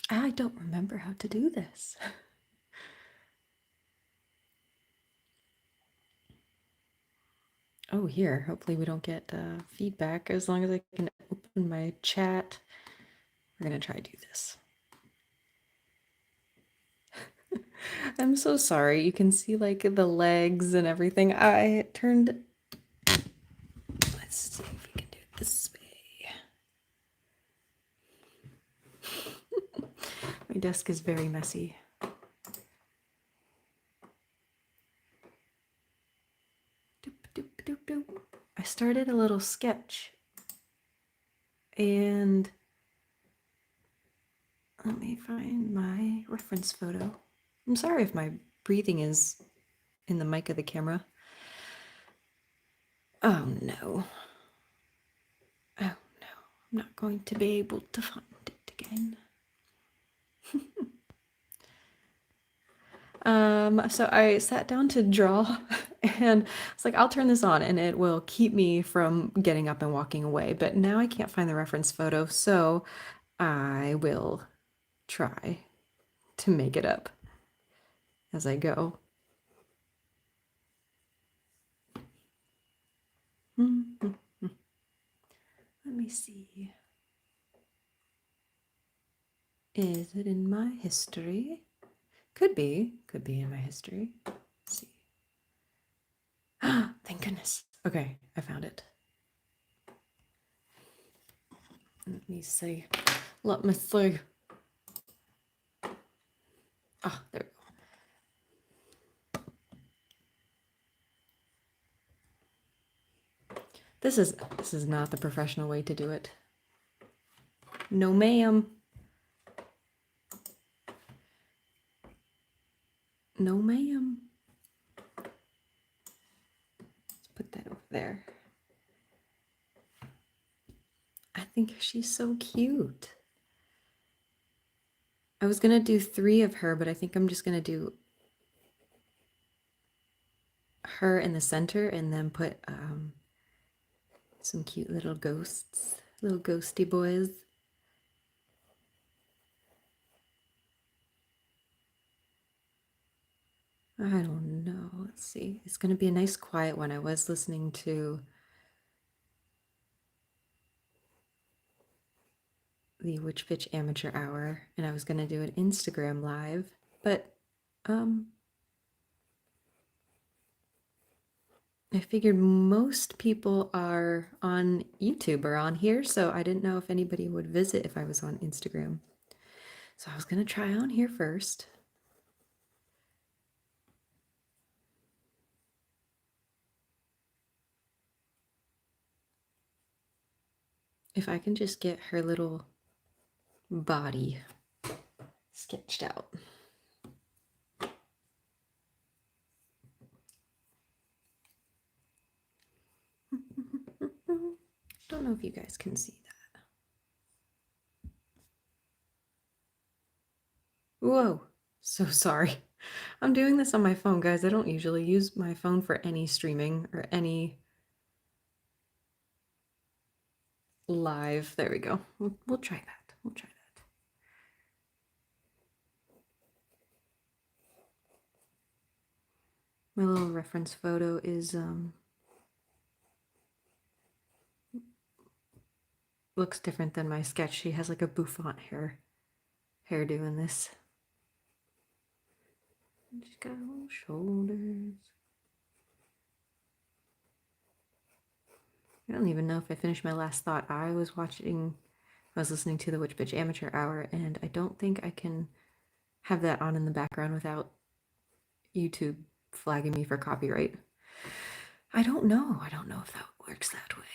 I don't remember how to do this. Oh, here. Hopefully we don't get feedback. As long as I can open my chat, we're gonna try to do this. I'm so sorry. You can see like the legs and everything. I turned. Let's see if we can do it this way. My desk is very messy. Doop, doop, doop, doop. I started a little sketch and let me find my reference photo. I'm sorry if my breathing is in the mic of the camera. Oh no. Oh no. I'm not going to be able to find it again. So I sat down to draw and it's like, I'll turn this on and it will keep me from getting up and walking away. But now I can't find the reference photo, so I will try to make it up as I go. Let me see. Is it in my history? Could be in my history. Let's see. Ah, thank goodness. Okay, I found it. Let me see. Let me see. Ah, there we go. This is not the professional way to do it. No, ma'am. No, ma'am. Let's put that over there. I think she's so cute. I was gonna do 3 of her, but I think I'm just gonna do her in the center and then put some cute little ghosts, little ghosty boys. I don't know. Let's see. It's going to be a nice quiet one. I was listening to the Witch Pitch Amateur Hour and I was going to do an Instagram live, but I figured most people are on YouTube or on here, so I didn't know if anybody would visit if I was on Instagram. So I was going to try on here first. If I can just get her little body sketched out. Don't know if you guys can see that. Whoa, so sorry. I'm doing this on my phone, guys. I don't usually use my phone for any streaming or any live. There we go. We'll try that. We'll try that. My little reference photo is looks different than my sketch. She has like a bouffant hairdo in this. She's got little shoulders. I don't even know if I finished my last thought. I was listening to the Witch Bitch Amateur Hour, and I don't think I can have that on in the background without YouTube flagging me for copyright. I don't know. I don't know if that works that way.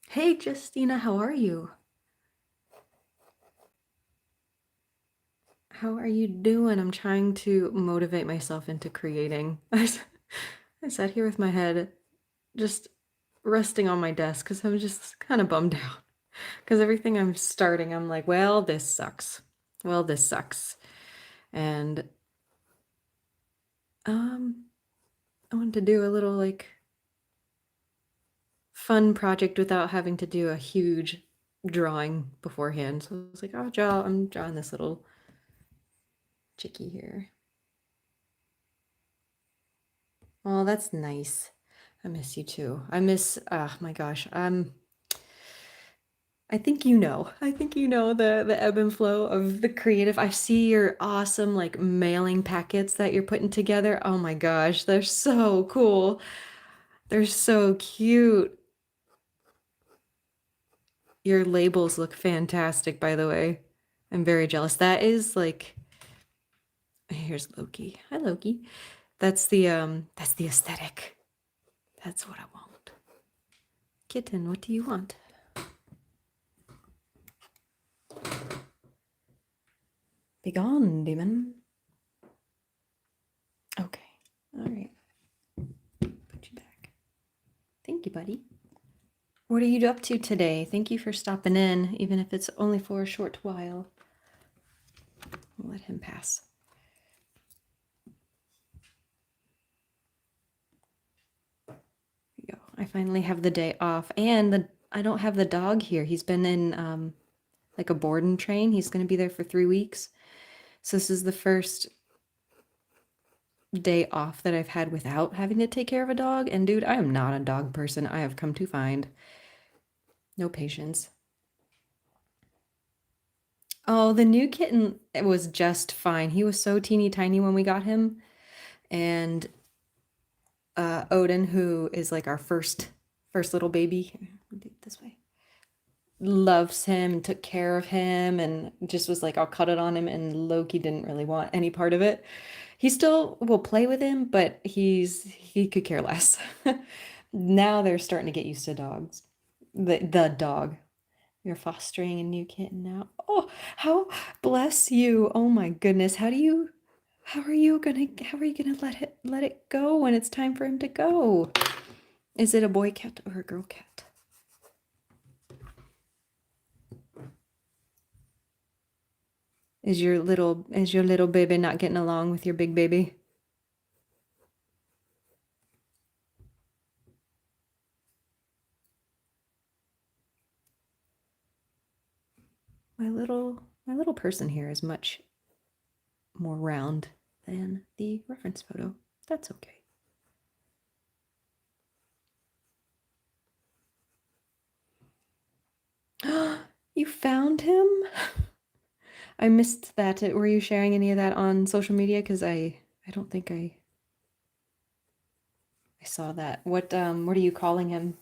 Hey, Justina, how are you? How are you doing? I'm trying to motivate myself into creating. I sat here with my head just resting on my desk because I'm just kind of bummed out. Because everything I'm starting, I'm like, well, this sucks. Well, this sucks. And I wanted to do a little like fun project without having to do a huge drawing beforehand. So I was like, I'm drawing this little chickie here. Oh, that's nice. I miss you too. I miss, oh my gosh. I think you know. I think you know the ebb and flow of the creative. I see your awesome like mailing packets that you're putting together. Oh my gosh, they're so cool. They're so cute. Your labels look fantastic, by the way. I'm very jealous. That is like, here's Loki. Hi, Loki. That's the aesthetic. That's what I want. Kitten, what do you want? Begone, demon. Okay. All right. Put you back. Thank you, buddy. What are you up to today? Thank you for stopping in, even if it's only for a short while. I'll let him pass. There you go. I finally have the day off, and I don't have the dog here. He's been in like a board and train. He's going to be there for 3 weeks. So this is the first day off that I've had without having to take care of a dog. And dude, I am not a dog person. I have come to find no patience. Oh, the new kitten it was just fine. He was so teeny tiny when we got him. And Odin, who is like our first little baby, here, I'll do it this way, loves him, took care of him, and just was like, I'll cut it on him. And Loki didn't really want any part of it. He still will play with him, but he could care less. Now they're starting to get used to dogs. The dog. You're fostering a new kitten now. Oh, how bless you. Oh my goodness. How are you gonna let it go when it's time for him to go? Is it a boy cat or a girl cat? Is your little baby not getting along with your big baby? My little person here is much more round than the reference photo. That's okay. You found him? I missed that. Were you sharing any of that on social media? Because I don't think I saw that. What are you calling him?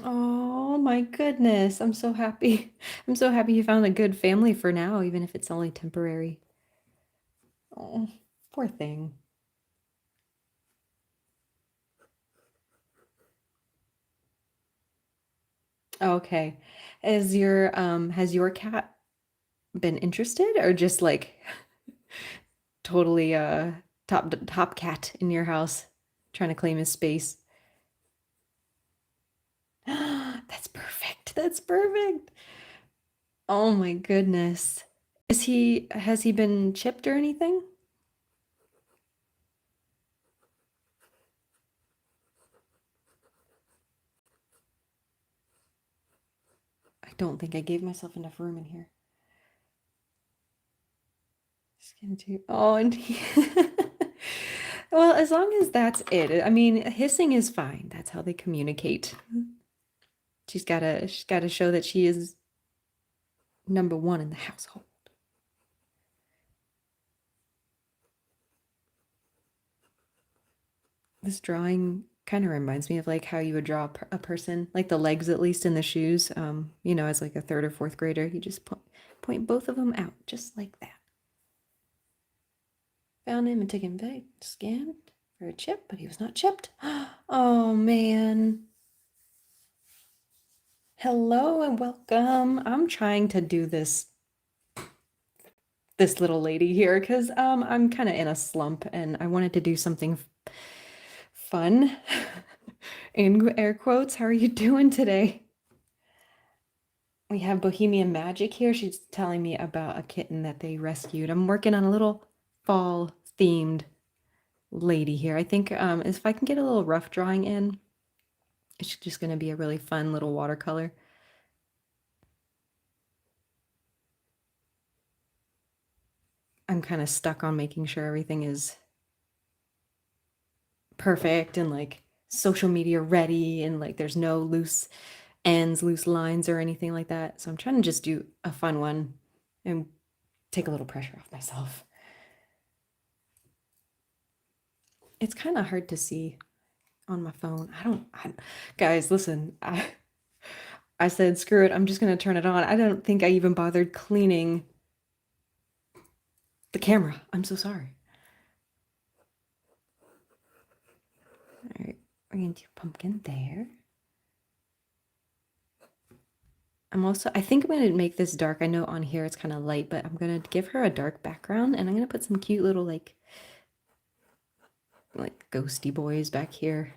Oh my goodness. I'm so happy. I'm so happy you found a good family for now, even if it's only temporary. Oh, poor thing. Okay. Has your cat been interested or just like totally top cat in your house trying to claim his space? That's perfect. That's perfect. Oh my goodness. Has he been chipped or anything? I don't think I gave myself enough room in here. Skin too. Oh, and well, as long as that's it. I mean, hissing is fine. That's how they communicate. She's gotta show that she is number one in the household. This drawing kind of reminds me of like how you would draw a person, like the legs at least in the shoes. As like a third or fourth grader, you just point both of them out just like that. Found him and took him back, scanned for a chip, but he was not chipped. Oh man. Hello and welcome. I'm trying to do this little lady here because I'm kind of in a slump and I wanted to do something fun in air quotes. How are you doing today? we have Bohemian Magic here. She's telling me about a kitten that they rescued. I'm working on a little fall themed lady here. I think if I can get a little rough drawing in, it's just going to be a really fun little watercolor. I'm kind of stuck on making sure everything is perfect and like social media ready and like there's no loose ends, loose lines or anything like that. So I'm trying to just do a fun one and take a little pressure off myself. It's kind of hard to see on my phone. Guys, listen, I said, screw it, I'm just gonna turn it on. I don't think I even bothered cleaning the camera. I'm so sorry. All right, we're gonna do pumpkin there. I think I'm gonna make this dark. I know on here it's kind of light, but I'm gonna give her a dark background and I'm gonna put some cute little like ghosty boys back here.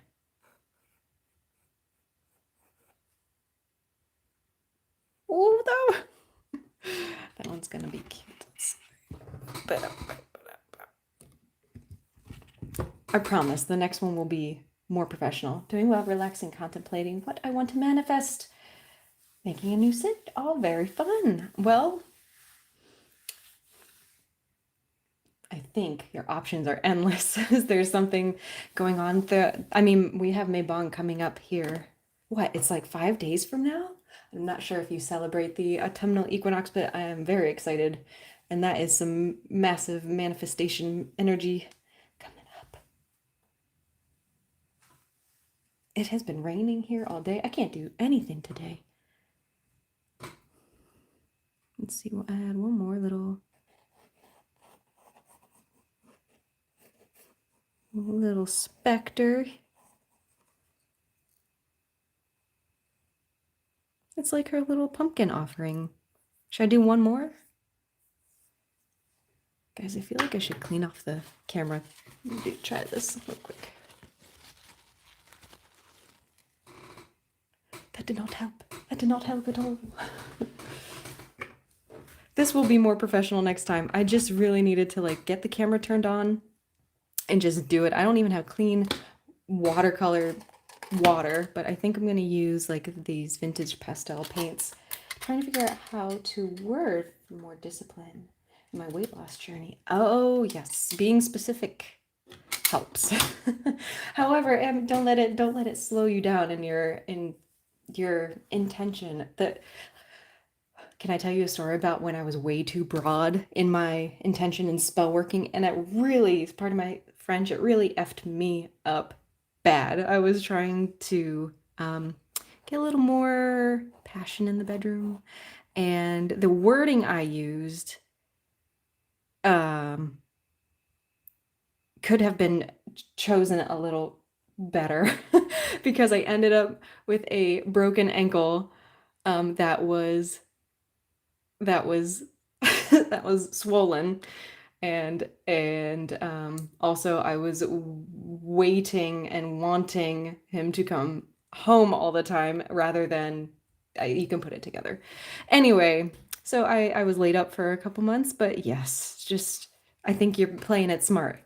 Oh, that one's gonna be cute. But I promise the next one will be more professional. Doing well, relaxing, contemplating what I want to manifest. Making a new scent, all very fun. Well, I think your options are endless. Is there something going on there? I mean, we have Maybong coming up here. What? It's like 5 days from now? I'm not sure if you celebrate the autumnal equinox, but I am very excited. And that is some massive manifestation energy coming up. It has been raining here all day. I can't do anything today. Let's see, we'll add one more little specter. It's like her little pumpkin offering. Should I do one more? Guys, I feel like I should clean off the camera. Try this real quick. That did not help. That did not help at all. This will be more professional next time. I just really needed to like get the camera turned on and just do it. I don't even have clean watercolor water, but I think I'm going to use like these vintage pastel paints. I'm trying to figure out how to word more discipline in my weight loss journey. Oh, yes, being specific helps. However, don't let it slow you down in your intention. Can I tell you a story about when I was way too broad in my intention and spell working? And it really, part of my French, it really effed me up bad. I was trying to get a little more passion in the bedroom. And the wording I used could have been chosen a little better because I ended up with a broken ankle that was that was that was swollen and also I was waiting and wanting him to come home all the time rather than you can put it together. Anyway, so I was laid up for a couple months, but yes, just I think you're playing it smart,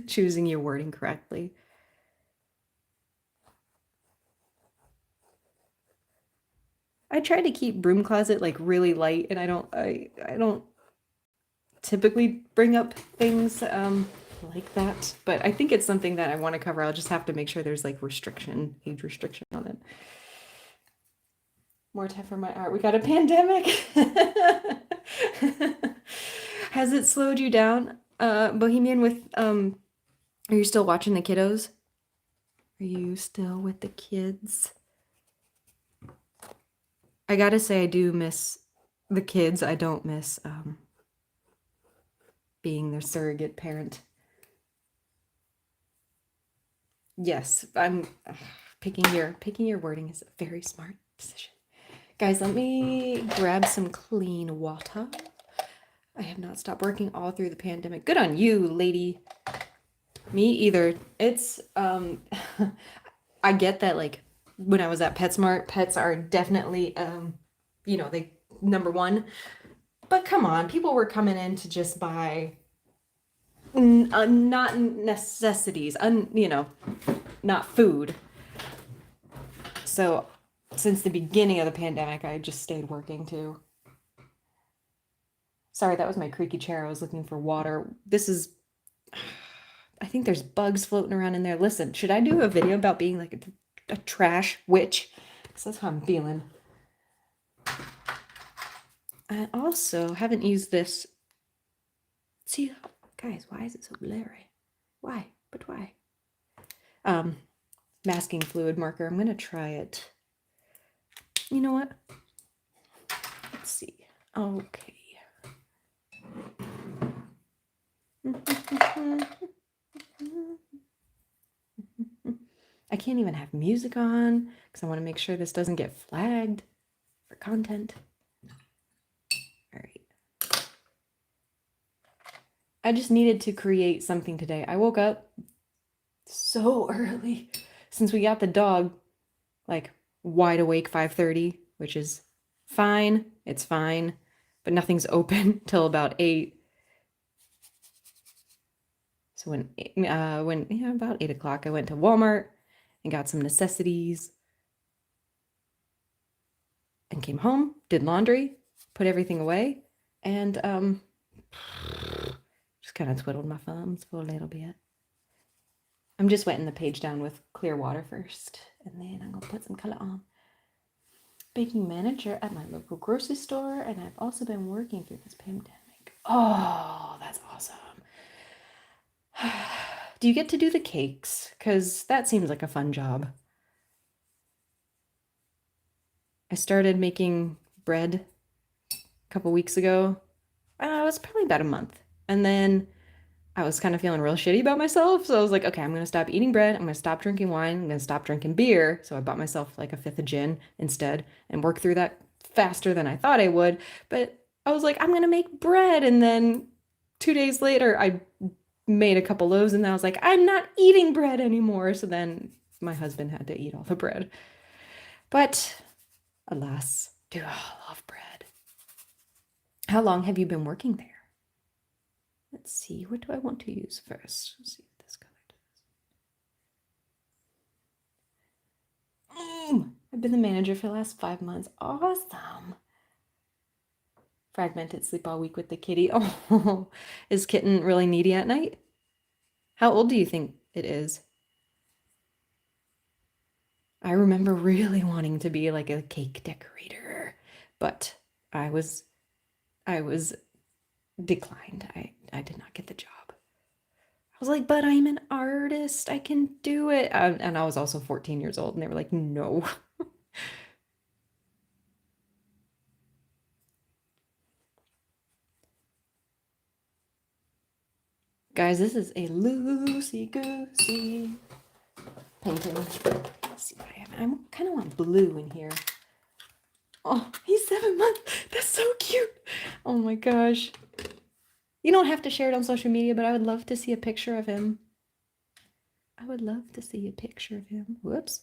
choosing your wording correctly. I try to keep broom closet like really light and I don't typically bring up things like that, but I think it's something that I want to cover. I'll just have to make sure there's like age restriction on it. More time for my art. We got a pandemic. Has it slowed you down, Bohemian, are you still watching the kiddos? Are you still with the kids? I gotta say I do miss the kids. I don't miss being their surrogate parent. Yes, I'm picking your wording is a very smart decision. Guys, let me grab some clean water. I have not stopped working all through the pandemic. Good on you, lady. Me either. It's I get that like when I was at PetSmart, pets are definitely they number one. But come on, people were coming in to just buy not necessities, not food. So since the beginning of the pandemic, I just stayed working too. Sorry, that was my creaky chair. I was looking for water. I think there's bugs floating around in there. Listen, should I do a video about being like a trash witch? Because that's how I'm feeling. I also haven't used this. See, guys, why is it so blurry? Why? But why? Masking fluid marker. I'm gonna try it. You know what? Let's see. Okay. I can't even have music on because I want to make sure this doesn't get flagged for content. All right. I just needed to create something today. I woke up so early since we got the dog, like wide awake 5:30, which is fine. It's fine, but nothing's open till about 8. So about 8 o'clock, I went to Walmart and got some necessities and came home, did laundry, put everything away, and just kind of twiddled my thumbs for a little bit. I'm just wetting the page down with clear water first, and then I'm gonna put some color on. Baking manager at my local grocery store, and I've also been working through this pandemic. Oh, that's awesome. Do you get to do the cakes? Because that seems like a fun job. I started making bread a couple weeks ago. It was probably about a month. And then I was kind of feeling real shitty about myself. So I was like, okay, I'm going to stop eating bread. I'm going to stop drinking wine. I'm going to stop drinking beer. So I bought myself like a fifth of gin instead and worked through that faster than I thought I would. But I was like, I'm going to make bread. And then 2 days later, I made a couple loaves and then I was like, I'm not eating bread anymore. So then my husband had to eat all the bread. But alas, do I love bread. How long have you been working there? Let's see, what do I want to use first? Let's see what this color does. I've been the manager for the last 5 months. Awesome. Fragmented, sleep all week with the kitty. Oh, is kitten really needy at night? How old do you think it is? I remember really wanting to be like a cake decorator, but I was declined. I did not get the job. I was like, but I'm an artist. I can do it. And I was also 14 years old, and they were like, no. Guys, this is a loosey goosey painting. Let's see what I have. I kind of want blue in here. Oh, he's 7 months. That's so cute. Oh my gosh. You don't have to share it on social media, but I would love to see a picture of him. I would love to see a picture of him. Whoops.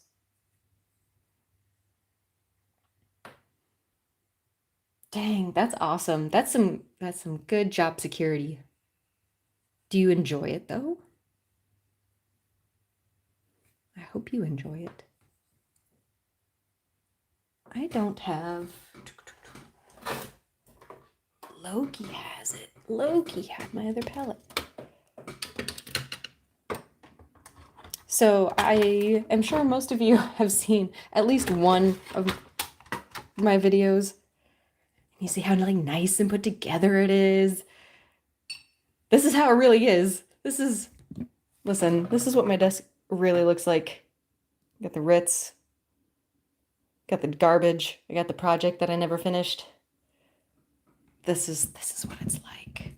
Dang, that's awesome. That's some good job security. Do you enjoy it though? I hope you enjoy it. I don't have. Loki has it. Loki had my other palette. So I am sure most of you have seen at least one of my videos. You see how like nice and put together it is. This is how it really is. Listen, this is what my desk really looks like. Got the Ritz, got the garbage, I got the project that I never finished. This is what it's like.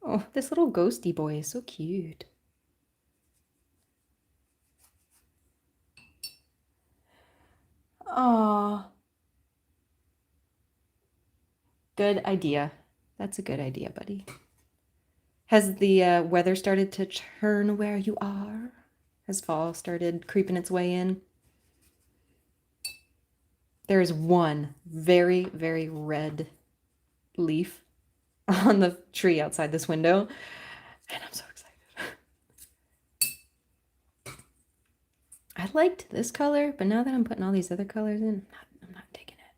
Oh, this little ghosty boy is so cute. Aw. Good idea. That's a good idea, buddy. Has the weather started to turn where you are? as fall started creeping its way in. There's one very, very red leaf on the tree outside this window, and I'm so excited. I liked this color, but now that I'm putting all these other colors in, I'm not taking it.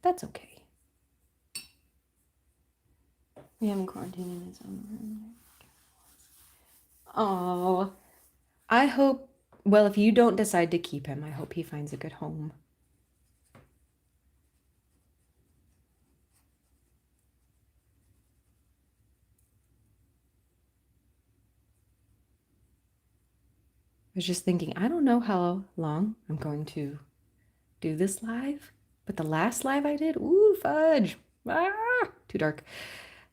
That's okay. We haven't quarantined in his own room. Oh, I hope, well, if you don't decide to keep him, I hope he finds a good home. I was just thinking, I don't know how long I'm going to do this live, but the last live I did, ooh, fudge, too dark.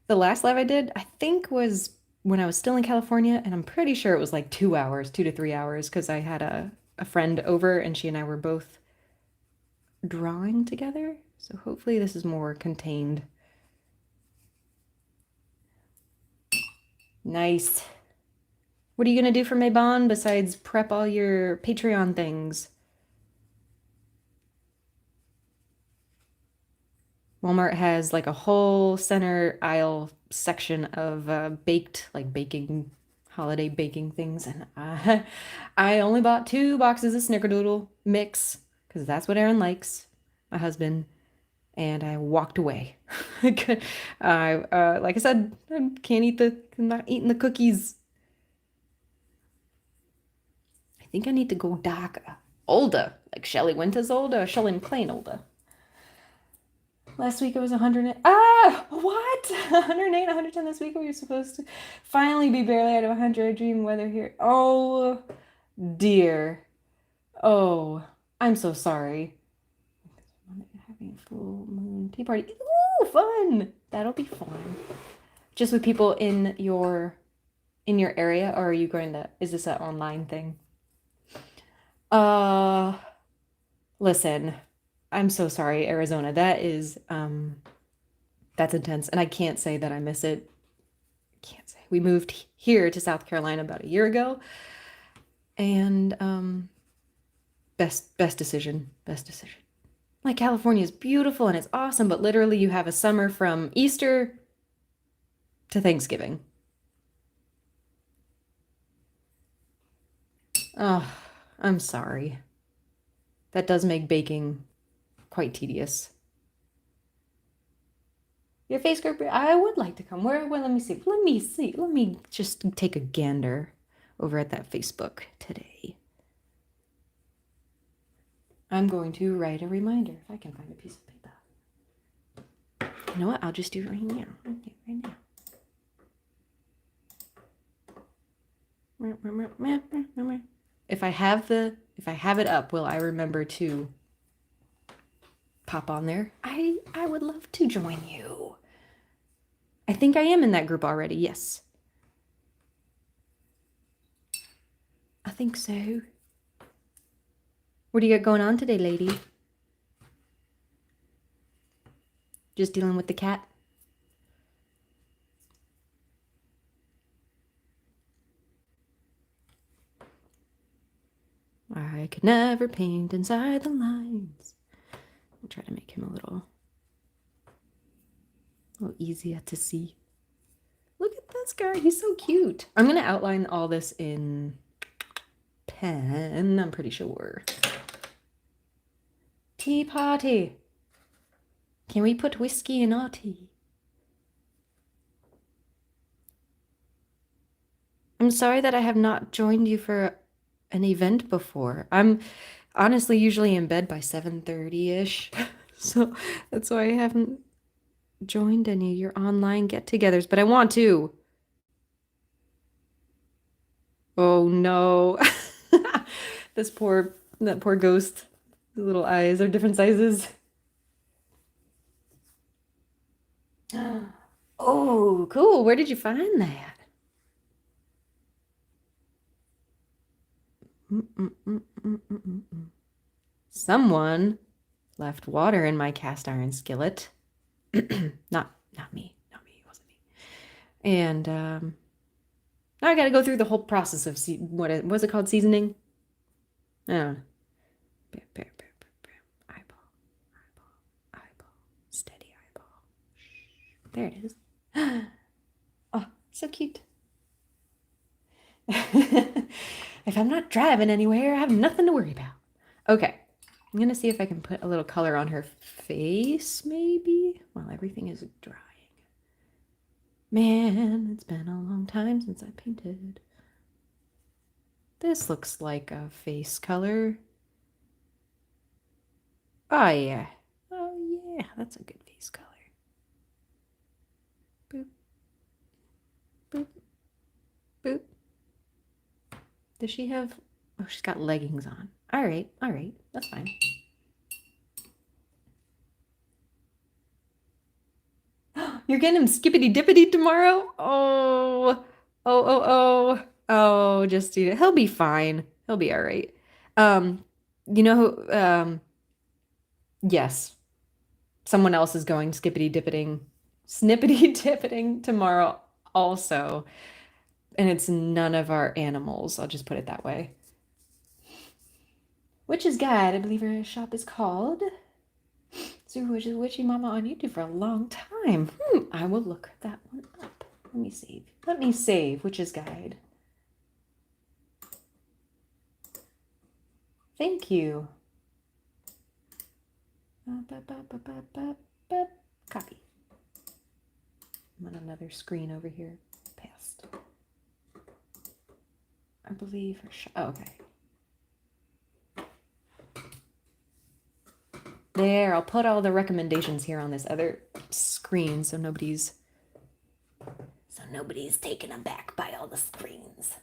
The last live I did, I think was when I was still in California, and I'm pretty sure it was like 2 hours, 2 to 3 hours, because I had a friend over and she and I were both drawing together. So hopefully this is more contained. Nice. What are you gonna do for Maybon besides prep all your Patreon things? Walmart has like a whole center aisle section of baked, like baking, holiday baking things. And I only bought 2 boxes of Snickerdoodle mix because that's what Aaron likes, my husband. And I walked away. Like I said, I can't eat I'm not eating the cookies. I think I need to go dark, older, like Shelley Winter's older, Shelley McLean older. Last week it was 100. What? 108, 110 this week. We were supposed to finally be barely out of 100. Dream weather here. Oh, dear. Oh, I'm so sorry. Having a full moon tea party. Ooh, fun. That'll be fun. Just with people in your area, or are you going to, is this an online thing? Uh, Listen, I'm so sorry, Arizona. That's intense. And I can't say that I miss it. Can't say. We moved here to South Carolina about a year ago. And best decision. Best decision. Like California is beautiful and it's awesome, but literally you have a summer from Easter to Thanksgiving. Oh, I'm sorry. That does make baking quite tedious. Your face group, I would like to come. Where, let me see. Let me see. Let me just take a gander over at that Facebook today. I'm going to write a reminder if I can find a piece of paper. You know what? I'll just do it right now. Right now. If I have it up, will I remember to pop on there? I would love to join you. I think I am in that group already. Yes. I think so. What do you got going on today, lady? Just dealing with the cat? I could never paint inside the lines. I'll try to make him a little easier to see. Look at this guy. He's so cute. I'm going to outline all this in pen, I'm pretty sure. Tea party. Can we put whiskey in our tea? I'm sorry that I have not joined you for an event before. I'm honestly usually in bed by 7:30-ish. So that's why I haven't joined any of your online get-togethers, but I want to. Oh no. That poor ghost. The little eyes are different sizes. Oh, cool. Where did you find that? Someone left water in my cast iron skillet. Not me. Not me. It wasn't me. And Now I gotta go through the whole process of what's it called? Seasoning? Oh. Eyeball, eyeball, steady eyeball. There it is. Oh, so cute. If I'm not driving anywhere, I have nothing to worry about. Okay. I'm gonna see if I can put a little color on her face, maybe, while everything is drying. Man, it's been a long time since I painted. This looks like a face color. Oh, yeah. Oh, yeah, that's a good face color. Boop, boop, boop. Does she have... Oh, she's got leggings on. All right, that's fine. You're getting him skippity dippity tomorrow? Oh, just eat it. He'll be fine. He'll be all right. Um, you know who, yes, someone else is going skippity dippiting, snippity dippiting tomorrow also. And it's none of our animals. I'll just put it that way. Witch's Guide, I believe her shop is called. So Witch's Witchy Mama on YouTube for a long time. I will look that one up. Let me save. Let me save Witch's Guide. Thank you. Copy. I'm on another screen over here. Past. I believe her shop. Oh, okay. There, I'll put all the recommendations here on this other screen so nobody's taken aback by all the screens.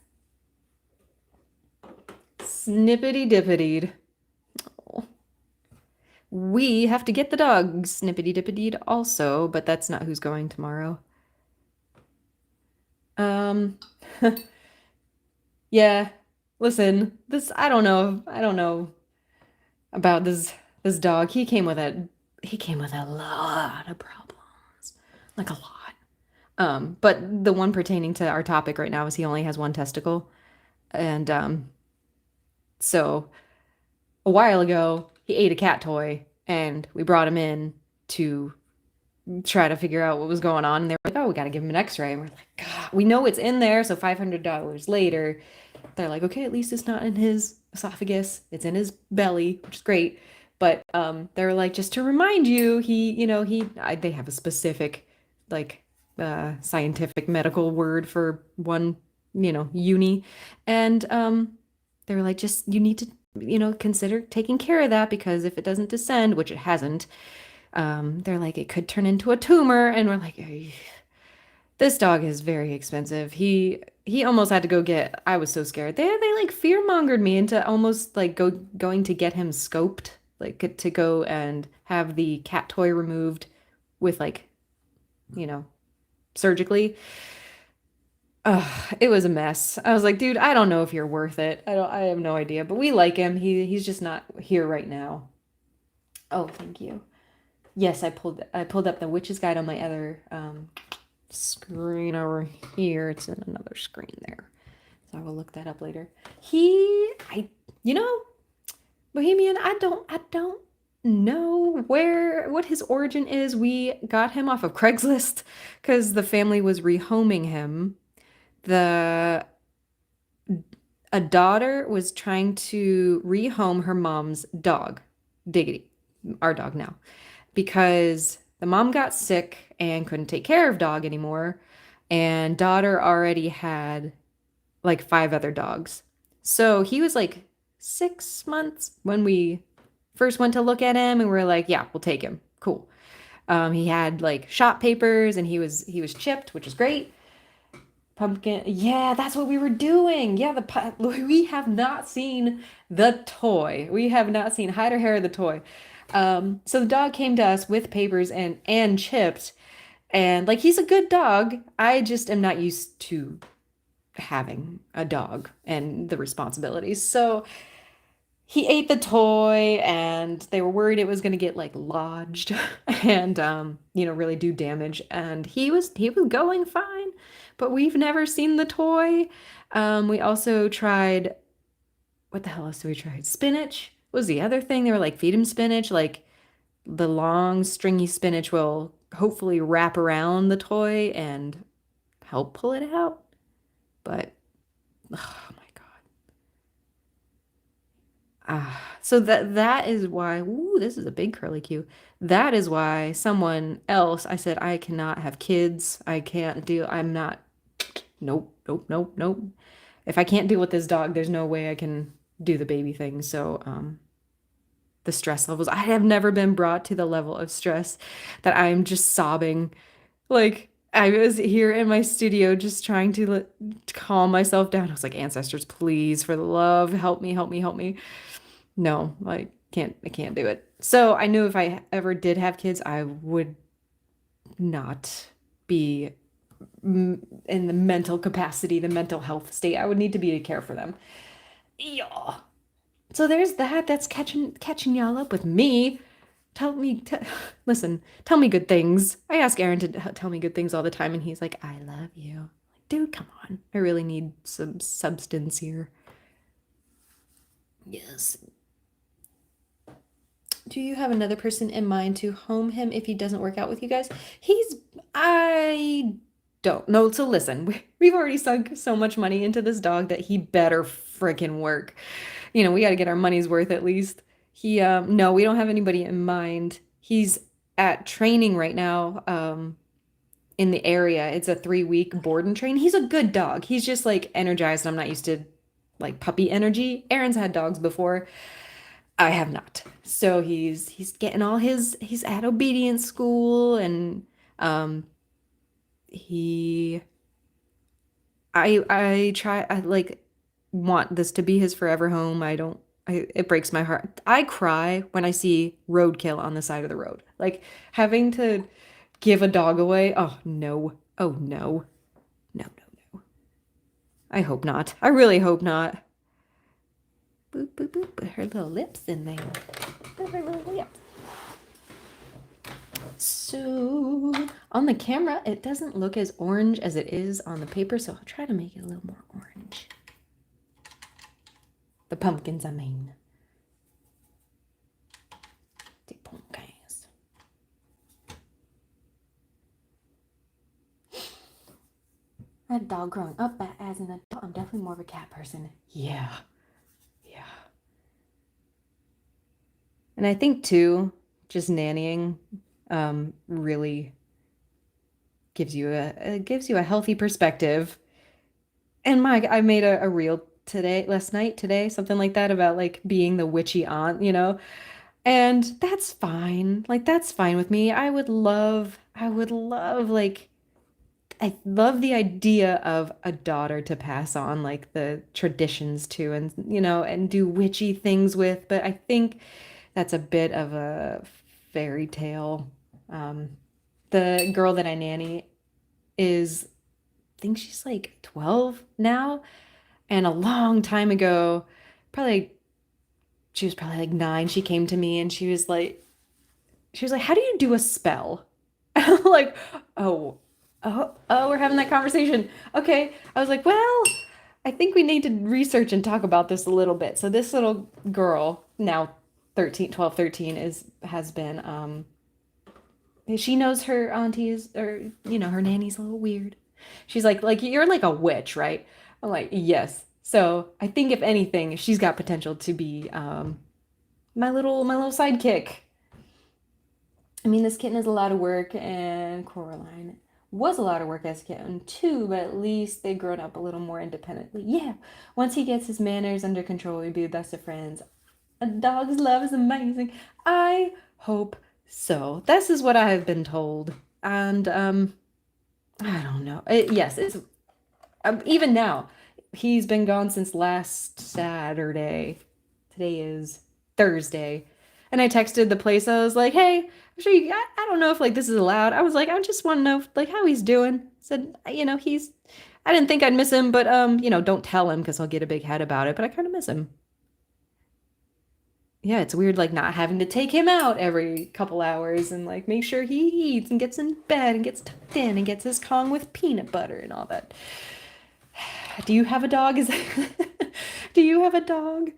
Snippity dippity. Oh. We have to get the dog snippity dippity also, but that's not who's going tomorrow. Yeah. Listen, I don't know about this dog. He came with a lot of problems. Like a lot. But the one pertaining to our topic right now is he only has one testicle. And so a while ago, he ate a cat toy and we brought him in to try to figure out what was going on. And they were like, oh, we got to give him an x-ray. And we're like, God, we know it's in there. So $500 later, they're like, okay, at least it's not in his esophagus. It's in his belly, which is great. But they're like, just to remind you, they have a specific, like, scientific medical word for one, uni. And they were like, just, you need to, consider taking care of that because if it doesn't descend, which it hasn't, they're like, it could turn into a tumor. And we're like, this dog is very expensive. He almost had to go get, I was so scared. They like fear mongered me into almost like going to get him scoped, like to go and have the cat toy removed with like, surgically. It was a mess. I was like, dude, I don't know if you're worth it. I have no idea, but we like him. He's just not here right now. Oh, thank you. Yes, I pulled up the Witch's Guide on my other screen over here. It's in another screen there. So I will look that up later. Bohemian, I don't know what his origin is. We got him off of Craigslist because the family was rehoming him. A daughter was trying to rehome her mom's dog, Diggity, our dog now, because the mom got sick and couldn't take care of dog anymore, and daughter already had like 5 other dogs. So he was like 6 months when we first went to look at him, and we were like, yeah, we'll take him. Cool. He had like shot papers, and he was chipped, which is great. Pumpkin. Yeah, that's what we were doing. Yeah, we have not seen the toy. We have not seen hide or hair of the toy. So the dog came to us with papers and chipped, and like he's a good dog. I just am not used to having a dog and the responsibilities. So he ate the toy, and they were worried it was going to get like lodged and really do damage. And he was going fine. but we've never seen the toy. We also tried, what the hell else did we try? Spinach was the other thing. They were like, feed him spinach. Like the long, stringy spinach will hopefully wrap around the toy and help pull it out. But oh my God. So that is why, ooh, this is a big curly Q. That is why someone else, I said, I cannot have kids. I can't deal. I'm not, nope, nope, nope, nope. If I can't deal with this dog, there's no way I can do the baby thing. So, the stress levels, I have never been brought to the level of stress that I'm just sobbing. Like, I was here in my studio just trying to calm myself down. I was like, ancestors, please, for the love, help me, help me, help me. No, I can't do it. So I knew if I ever did have kids, I would not be in the mental capacity, the mental health state I would need to be to care for them. Yeah. So there's that. That's catching y'all up with me. Listen, tell me good things. I ask Aaron to tell me good things all the time, and he's like, I love you. Like, dude, come on. I really need some substance here. Yes. Do you have another person in mind to home him if he doesn't work out with you guys? I don't know. So listen, we've already sunk so much money into this dog that he better freaking work. We got to get our money's worth at least. No, we don't have anybody in mind. He's at training right now, in the area. It's a 3-week board and train. He's a good dog. He's just like energized, and I'm not used to like puppy energy. Aaron's had dogs before. I have not. So he's getting all he's at obedience school, and um he I like want this to be his forever home. It breaks my heart. I cry when I see roadkill on the side of the road. Like having to give a dog away. Oh no. Oh no. No, no, no. I hope not. I really hope not. Boop, boop, boop. Put her little lips in there. Put her little lips. So on the camera, it doesn't look as orange as it is on the paper, so I'll try to make it a little more orange. The pumpkins, I mean. The pumpkins. I had a dog growing up, but as an adult, I'm definitely more of a cat person. Yeah. Yeah. And I think too, just nannying really gives you a healthy perspective. And I made a reel today, something like that about like being the witchy aunt. And that's fine. Like that's fine with me. Like I love the idea of a daughter to pass on like the traditions to and do witchy things with, but I think that's a bit of a fairy tale. Um, the girl that I nanny is, I think she's like 12 now, and a long time ago, probably she was probably like 9, she came to me and she was like, how do you do a spell? I'm like, oh, oh, we're having that conversation. Okay. I was like, well, I think we need to research and talk about this a little bit. So this little girl, now 13, 12, 13, has been she knows her aunties, or her nanny's a little weird. She's like you're like a witch, right? I'm like, yes. So I think if anything, she's got potential to be my little sidekick. I mean, this kitten is a lot of work, and Coraline was a lot of work as a kitten too, but at least they've grown up a little more independently. Yeah, once he gets his manners under control, we'll be the best of friends. A dog's love is amazing. I hope so. This is what I have been told. And I don't know. Yes, it's even now. He's been gone since last Saturday. Today is Thursday. And I texted the place. I was like, "Hey, I'm sure I don't know if like this is allowed." I was like, "I just want to know like how he's doing." I said, he's I didn't think I'd miss him, but don't tell him because he'll get a big head about it, but I kind of miss him. Yeah, it's weird like not having to take him out every couple hours and like make sure he eats and gets in bed and gets tucked in and gets his Kong with peanut butter and all that. Do you have a dog? Do you have a dog?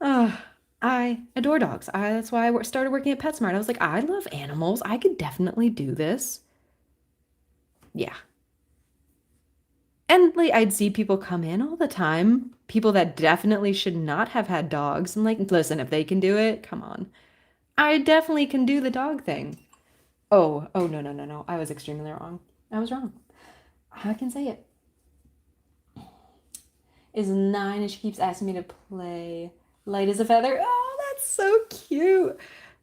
Uh, I adore dogs. That's why I started working at PetSmart. I was like, I love animals. I could definitely do this. Yeah. And like I'd see people come in all the time, people that definitely should not have had dogs. I'm like, listen, if they can do it, come on. I definitely can do the dog thing. Oh, no, no, no, no. I was extremely wrong. I was wrong. I can say it. Is 9 and she keeps asking me to play Light as a Feather. Oh, that's so cute.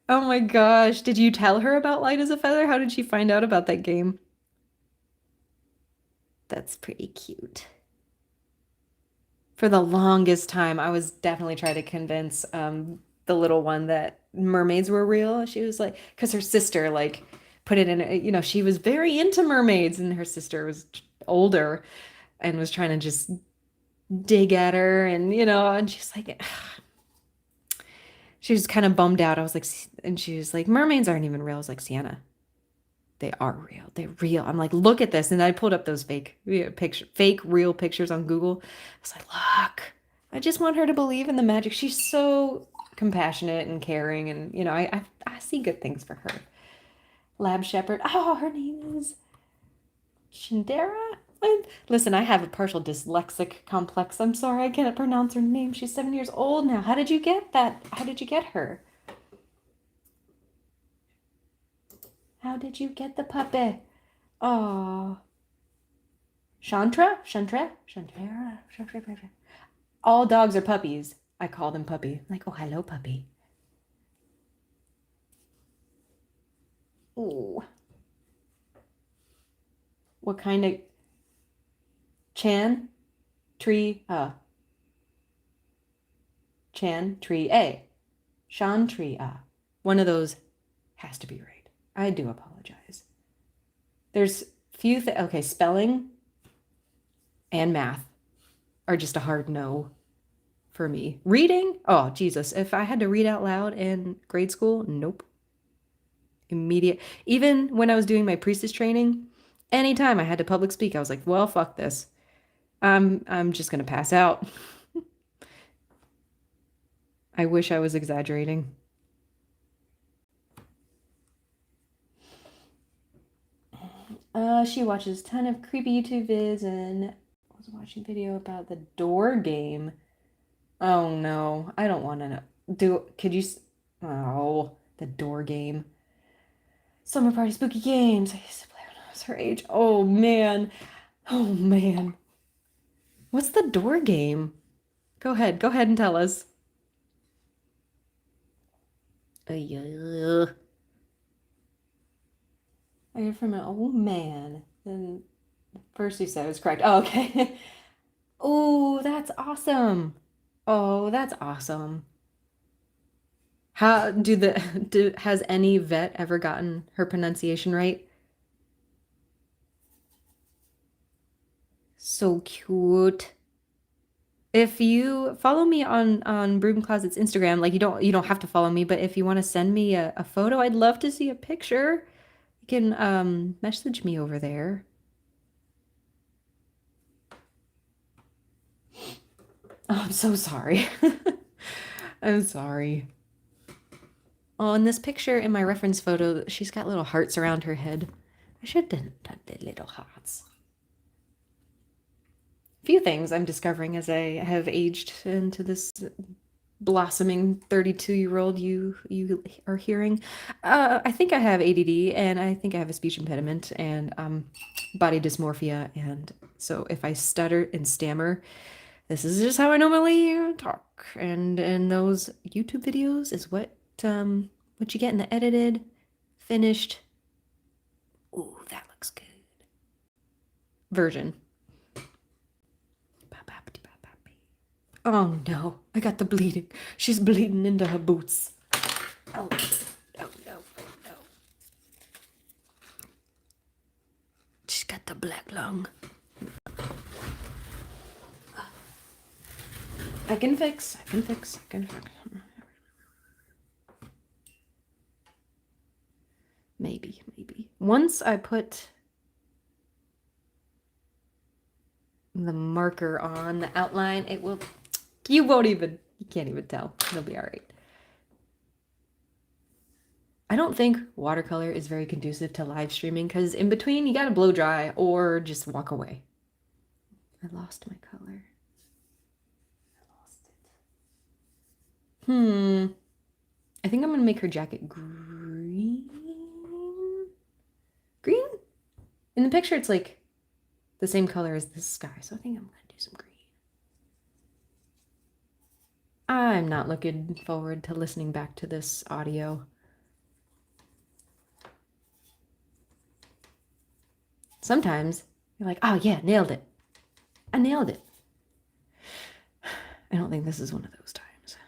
Oh my gosh. Did you tell her about Light as a Feather? How did she find out about that game? That's pretty cute. For the longest time, I was definitely trying to convince the little one that mermaids were real. She was like, because her sister like put it in, she was very into mermaids, and her sister was older and was trying to just dig at her, and she's like, she was kind of bummed out. I was like, and she was like, mermaids aren't even real. I was like, Sienna, they are real. They're real. I'm like, look at this. And I pulled up those fake real pictures on Google. I was like, look, I just want her to believe in the magic. She's so compassionate and caring. And, I see good things for her. Lab Shepherd. Oh, her name is Shindera. Listen, I have a partial dyslexic complex. I'm sorry, I can't pronounce her name. She's 7 years old now. How did you get that? How did you get her? How did you get the puppy? Oh, Shantara. All dogs are puppies. I call them puppy. Like, oh, hello, puppy. Ooh, what kind of Chan tree? Chan tree A. Shan tree One of those has to be right. I do apologize. There's okay, spelling and math are just a hard no for me. Reading? Oh, Jesus. If I had to read out loud in grade school, nope. Immediate. Even when I was doing my priestess training, anytime I had to public speak, I was like, well, fuck this. I'm just gonna pass out. I wish I was exaggerating. She watches a ton of creepy YouTube vids and was watching a video about the door game. Oh no, I don't want to know. Oh, the door game. Summer party spooky games. I used to play when I was her age. Oh man. Oh man. What's the door game? Go ahead. Go ahead and tell us. I hear from an old man. Then first you said it was correct. Oh, okay. Oh, that's awesome. Oh, that's awesome. How has any vet ever gotten her pronunciation right? So cute. If you follow me on Broom Closet's Instagram, like you don't have to follow me, but if you want to send me a photo, I'd love to see a picture. You can message me over there. Oh, I'm so sorry. I'm sorry. Oh, in this picture in my reference photo, she's got little hearts around her head. I should have done the little hearts. Few things I'm discovering as I have aged into this blossoming 32-year-old you are hearing. I think I have ADD, and I think I have a speech impediment and body dysmorphia, and so if I stutter and stammer, this is just how I normally talk. And those YouTube videos is what you get in the edited, finished. Ooh, that looks good. Version. Oh no, I got the bleeding. She's bleeding into her boots. Oh, no, no, no. She's got the black lung. I can fix. Maybe, maybe. Once I put the marker on the outline, it will, you can't even tell. It'll be all right. I don't think watercolor is very conducive to live streaming because in between you gotta blow dry or just walk away. I lost my color. I lost it. I think I'm gonna make her jacket green. Green? In the picture, it's like the same color as the sky, so I think I'm gonna do some green. I'm not looking forward to listening back to this audio. Sometimes you're like, oh yeah, nailed it. I nailed it. I don't think this is one of those times.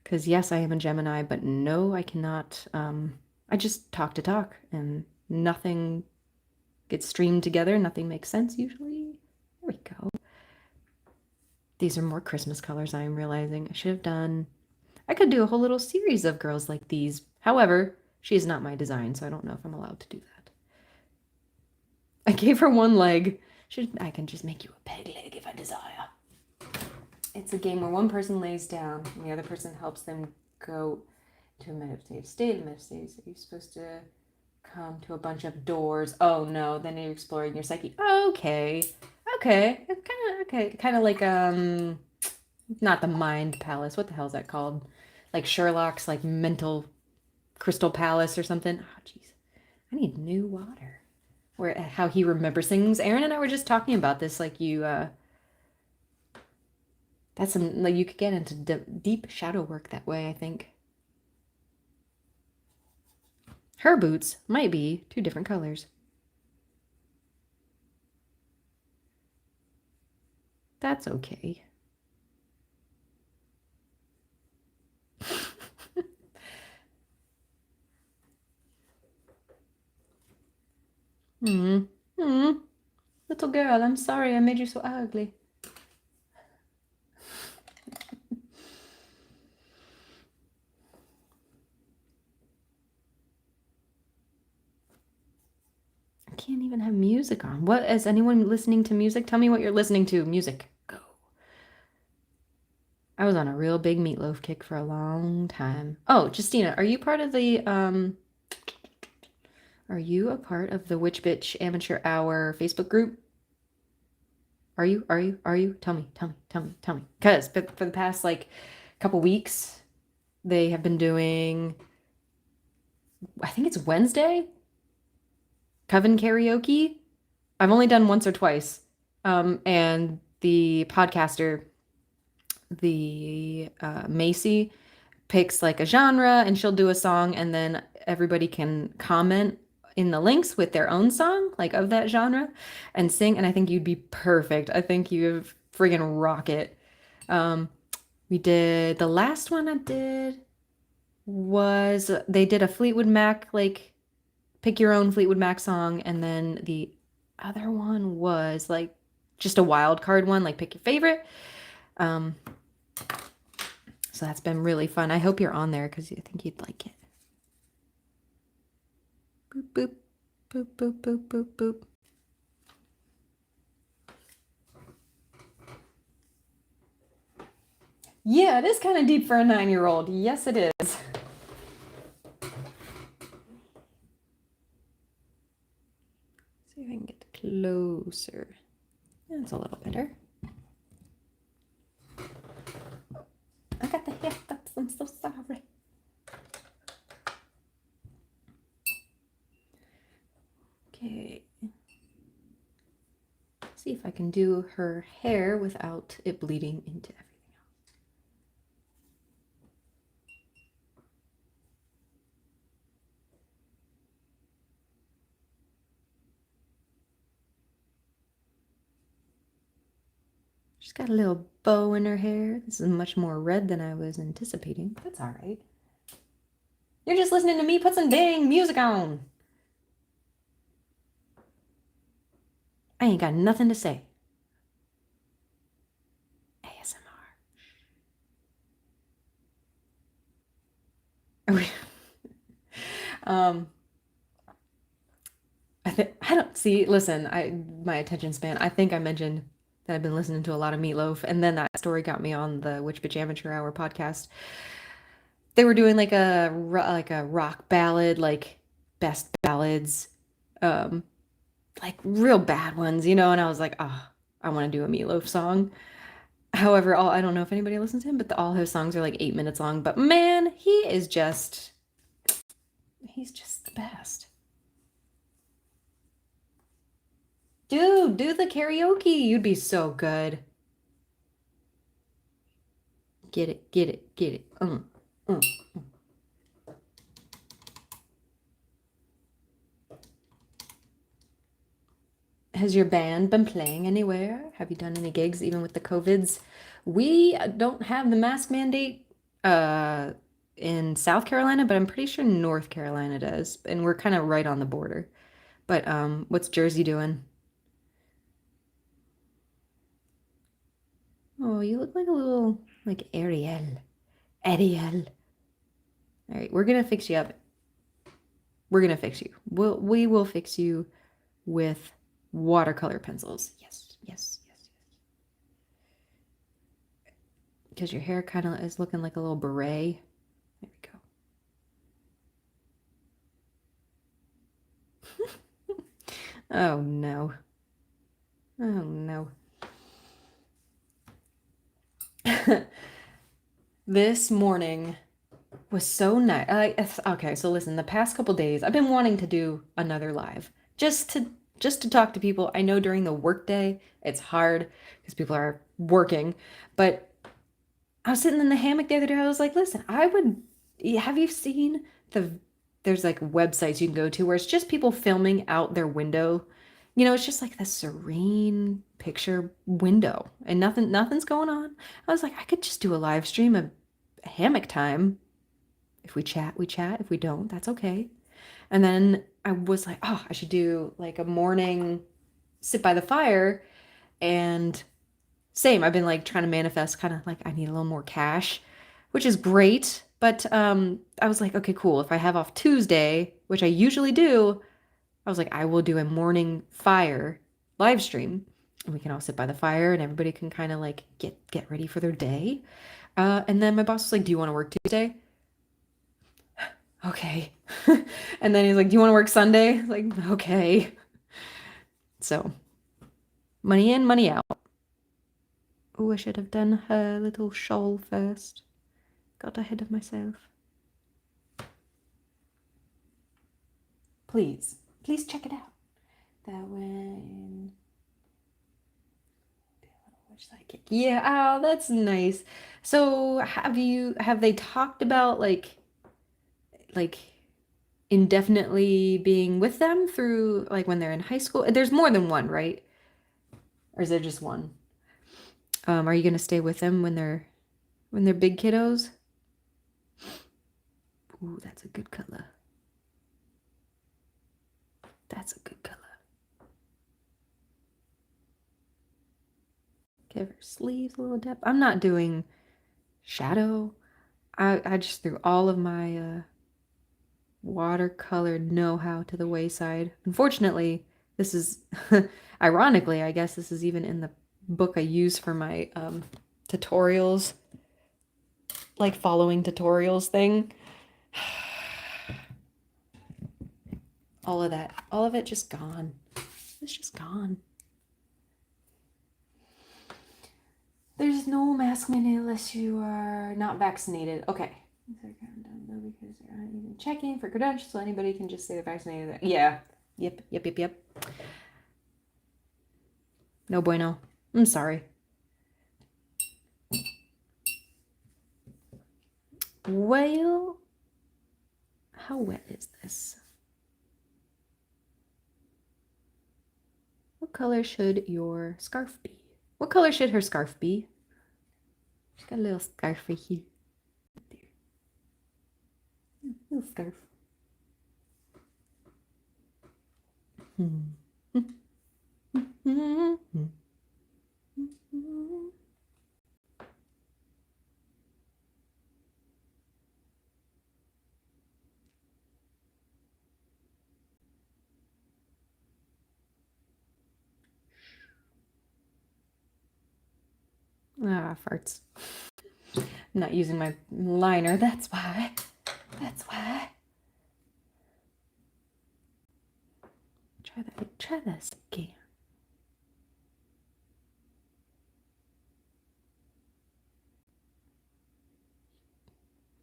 Because yes, I am a Gemini, but no, I cannot. I just talk to talk and nothing gets streamed together. Nothing makes sense usually. There we go. These are more Christmas colors, I'm realizing. I should have done... I could do a whole little series of girls like these. However, she is not my design, so I don't know if I'm allowed to do that. I gave her one leg. I can just make you a peg leg if I desire. It's a game where one person lays down and the other person helps them go to a meditative state. A meditative state, you're supposed to come to a bunch of doors. Oh no, then you're exploring your psyche. Okay. Okay. It's kind of like not the mind palace. What the hell is that called? Like Sherlock's like mental crystal palace or something. Oh jeez. I need new water. Where how he remembers things. Aaron and I were just talking about this, like that's some, like you could get into deep shadow work that way, I think. Her boots might be 2 different colors. That's okay. Little girl, I'm sorry I made you so ugly. I can't even have music on. What is anyone listening to music? Tell me what you're listening to. Music. Go. I was on a real big Meatloaf kick for a long time. Oh, Justina, are you part of the are you a part of the Witch Bitch Amateur Hour Facebook group? Are you? Tell me. Because for the past like couple weeks, they have been doing, I think it's Wednesday, Coven karaoke. I've only done once or twice. And the podcaster, the Macy, picks like a genre and she'll do a song and then everybody can comment in the links with their own song, like of that genre, and sing. And I think you'd be perfect. I think you friggin' rock it. We did, the last one I did was, they did a Fleetwood Mac, like pick your own Fleetwood Mac song. And then the other one was like just a wild card one, like pick your favorite. So that's been really fun. I hope you're on there because I think you'd like it. Boop, boop, boop, boop, boop, boop, boop. Yeah, it is kind of deep for a 9-year-old. Yes, it is. See if I can get closer. That's a little better. I got the hiccups. I'm so sorry. Okay. See if I can do her hair without it bleeding into everything else. She's got a little bow in her hair. This is much more red than I was anticipating. That's all right. You're just listening to me put some dang music on. I ain't got nothing to say. ASMR. Um, I don't see, listen, my attention span, I think I mentioned that I've been listening to a lot of Meatloaf, and then that story got me on the Witch Bitch Amateur Hour podcast. They were doing like a rock ballad, like best ballads, um, like real bad ones, and I was like, oh, I want to do a Meatloaf song. However, I don't know if anybody listens to him, but all his songs are like 8 minutes long. But man, he's just the best. Dude, do the karaoke. You'd be so good. Get it, get it, get it. Mm. Has your band been playing anywhere? Have you done any gigs, even with the COVIDs? We don't have the mask mandate uh, in South Carolina, but I'm pretty sure North Carolina does, and we're kind of right on the border. But what's Jersey doing? Oh, you look like a little like Ariel. Ariel. All right, we're gonna fix you up. We're gonna fix you. We will fix you with watercolor pencils. Yes, yes, yes, yes. Because your hair kind of is looking like a little beret. There we go. Oh no. Oh no. This morning was so nice. Okay, so listen, the past couple days I've been wanting to do another live just to talk to people. I know during the workday it's hard because people are working, but I was sitting in the hammock the other day. I was like, listen, I would. Have you seen there's like websites you can go to where it's just people filming out their window. It's just like the serene picture window and nothing's going on. I was like, I could just do a live stream of hammock time. If we chat, we chat. If we don't, that's okay. And then I was like, oh, I should do like a morning sit by the fire and same. I've been like trying to manifest kind of like I need a little more cash, which is great. But I was like, okay, cool. If I have off Tuesday, which I usually do, I was like, I will do a morning fire live stream. And we can all sit by the fire and everybody can kind of like get ready for their day. And then my boss was like, do you want to work Tuesday? Okay. And then he's like, do you want to work Sunday? Like, okay. So money in, money out. Oh, I should have done her little shawl first. Got ahead of myself. Please, please check it out. That one. Psychic. Yeah, oh, that's nice. So have they talked about like indefinitely being with them through like when they're in high school? There's more than one, right? Or is there just one? Are you gonna stay with them when they're big kiddos? Ooh, that's a good color. That's a good color. Give her sleeves a little depth. I'm not doing shadow. I just threw all of my watercolor know-how to the wayside. Unfortunately, this is ironically, I guess this is even in the book I use for my tutorials, like following tutorials thing. All of it just gone. It's just gone. There's no mask mandate unless you are not vaccinated. Okay. Because they're not even checking for credentials, so anybody can just say they're vaccinated. Yeah. Yep. No bueno. I'm sorry. Well, how wet is this? What color should your scarf be? What color should her scarf be? She's got a little scarf right here. There. Little scarf. Ah, farts. I'm not using my liner, that's why. That's why. Try this again.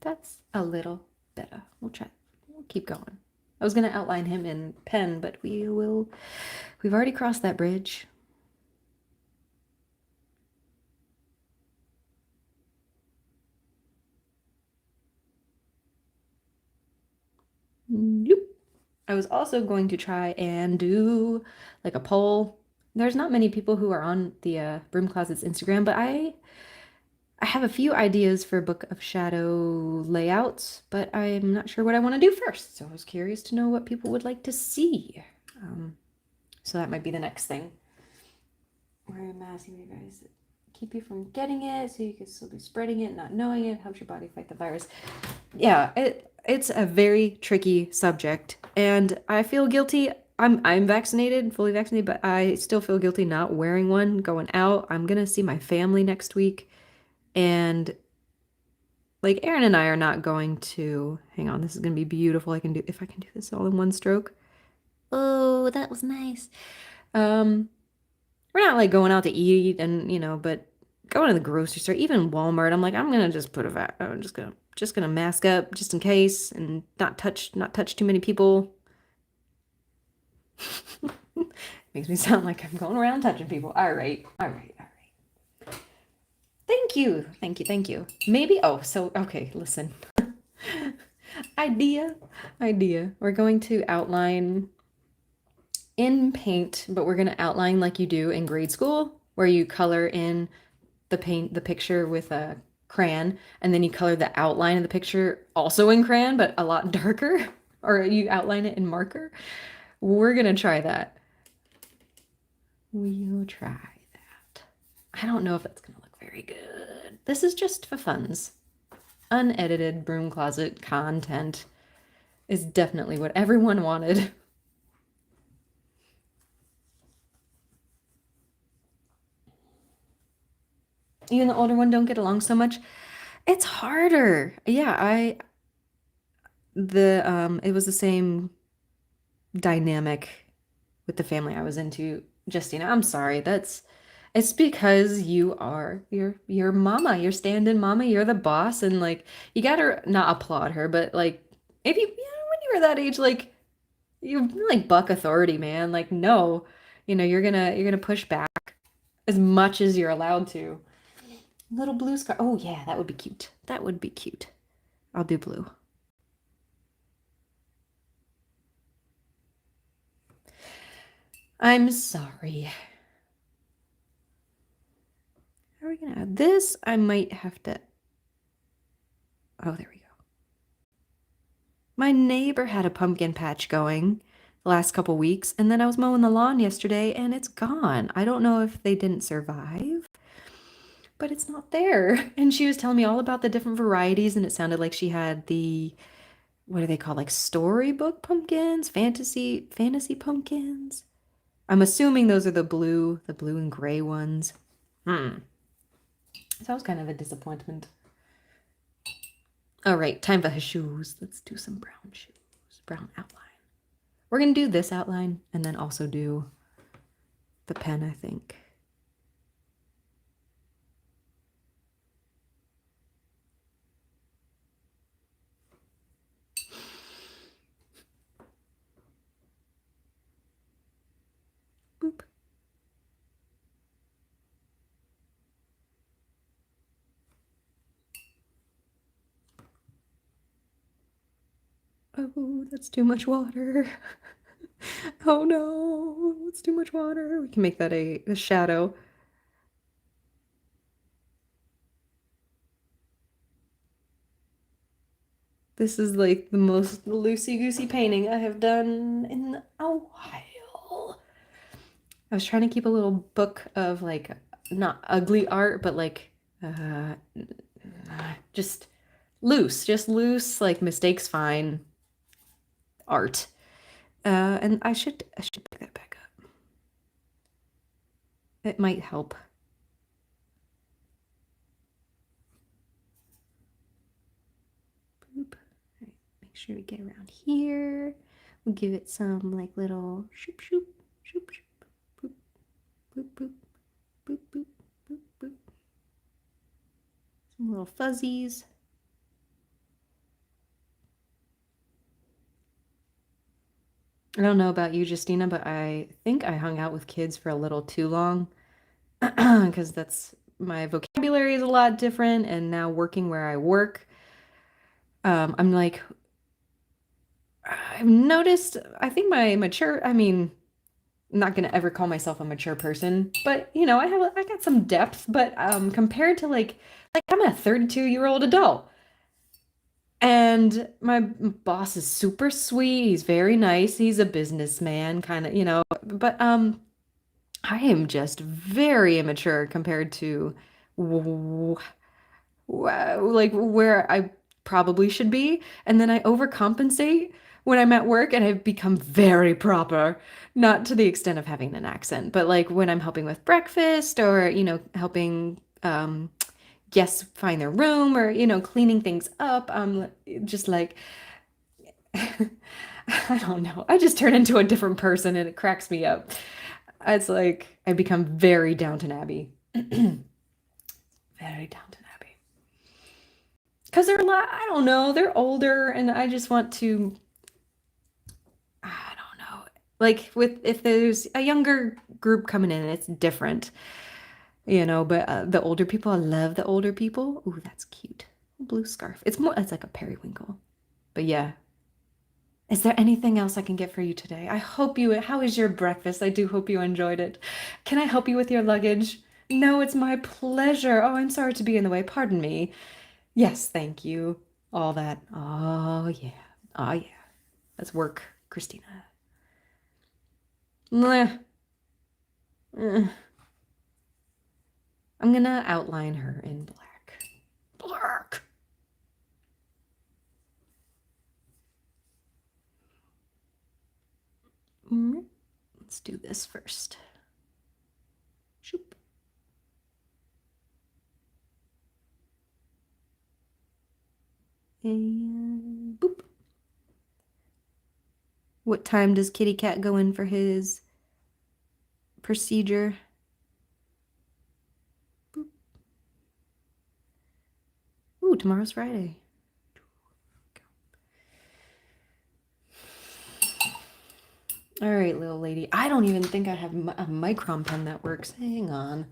That's a little better. We'll try. We'll keep going. I was gonna outline him in pen, but we've already crossed that bridge. Nope. I was also going to try and do like a poll. There's not many people who are on the Broom Closet's Instagram, but I have a few ideas for Book of Shadow layouts, but I'm not sure what I want to do first. So I was curious to know what people would like to see. So that might be the next thing. Wearing a mask, you guys keep you from getting it, so you can still be spreading it, not knowing it. Helps your body fight the virus. Yeah, it's a very tricky subject, and I feel guilty. I'm vaccinated, fully vaccinated, but I still feel guilty not wearing one going out. I'm gonna see my family next week, and like Aaron and I are not going to. Hang on, this is gonna be beautiful. I can do if I can do this all in one stroke. Oh, that was nice. Um, we're not like going out to eat and but going to the grocery store, even Walmart, I'm like, I'm gonna just put a I'm just gonna mask up just in case and not touch too many people. Makes me sound like I'm going around touching people. All right, all right, all right. Thank you, thank you, thank you. Maybe so okay, listen. idea, idea. We're going to outline in paint, but we're gonna outline like you do in grade school, where you color in the picture with a crayon, and then you color the outline of the picture also in crayon, but a lot darker, or you outline it in marker. We're gonna try that. We'll try that. I don't know if that's gonna look very good. This is just for funs. Unedited broom closet content is definitely what everyone wanted. You and the older one don't get along so much. It's harder. Yeah, it was the same dynamic with the family I was into. Justina, I'm sorry. It's because you're mama, you're stand-in mama, you're the boss, and like you gotta not applaud her, but like if you when you were that age, like you like buck authority, man. Like no, you're gonna push back as much as you're allowed to. Little blue scar. Oh yeah, that would be cute. That would be cute. I'll do blue. I'm sorry. How are we gonna add this? I might have to. Oh, there we go. My neighbor had a pumpkin patch going the last couple weeks, and then I was mowing the lawn yesterday and it's gone. I don't know if they didn't survive, but it's not there. And she was telling me all about the different varieties, and it sounded like she had what are they called? Like storybook pumpkins, fantasy pumpkins. I'm assuming those are the blue and gray ones. Hmm. So that was kind of a disappointment. All right, time for her shoes. Let's do some brown shoes, brown outline. We're gonna do this outline and then also do the pen, I think. Boop. Oh, that's too much water. Oh no, it's too much water. We can make that a shadow. This is like the most loosey-goosey painting I have done in a while. I was trying to keep a little book of like not ugly art, but like uh just loose, like mistakes fine art. And I should pick that back up. It might help. sure we get around here. We'll give it some like little shoop shoop, shoop shoop, boop, boop, boop, boop, boop, boop, boop. Some little fuzzies. I don't know about you, Justina, but I think I hung out with kids for a little too long because that's my vocabulary is a lot different, and now working where I work, I'm like, I've noticed, I think my mature, I mean, I'm not gonna ever call myself a mature person, but I got some depth, but compared to like I'm a 32-year-old adult. And my boss is super sweet. He's very nice. He's a businessman, kind of, but I am just very immature compared to like where I probably should be. And then I overcompensate when I'm at work and I've become very proper, not to the extent of having an accent, but like when I'm helping with breakfast or, helping guests find their room or, cleaning things up. I'm just like, I don't know. I just turn into a different person and it cracks me up. It's like I become very Downton Abbey. Very Downton Abbey. Because they're a lot, I don't know, they're older and I just want to, I don't know. Like if there's a younger group coming in, it's different, but the older people, I love the older people. Ooh, that's cute. Blue scarf. It's like a periwinkle. But yeah. Is there anything else I can get for you today? How is your breakfast? I do hope you enjoyed it. Can I help you with your luggage? No, it's my pleasure. Oh, I'm sorry to be in the way. Pardon me. Yes, thank you. All that. Oh, yeah. Oh, yeah. Let's work, Christina. Mwah. Eh. I'm gonna outline her in black. Black. Let's do this first. Shoop. And boop. What time does Kitty Cat go in for his procedure? Boop. Ooh, tomorrow's Friday. All right, little lady. I don't even think I have a micron pen that works. Hang on.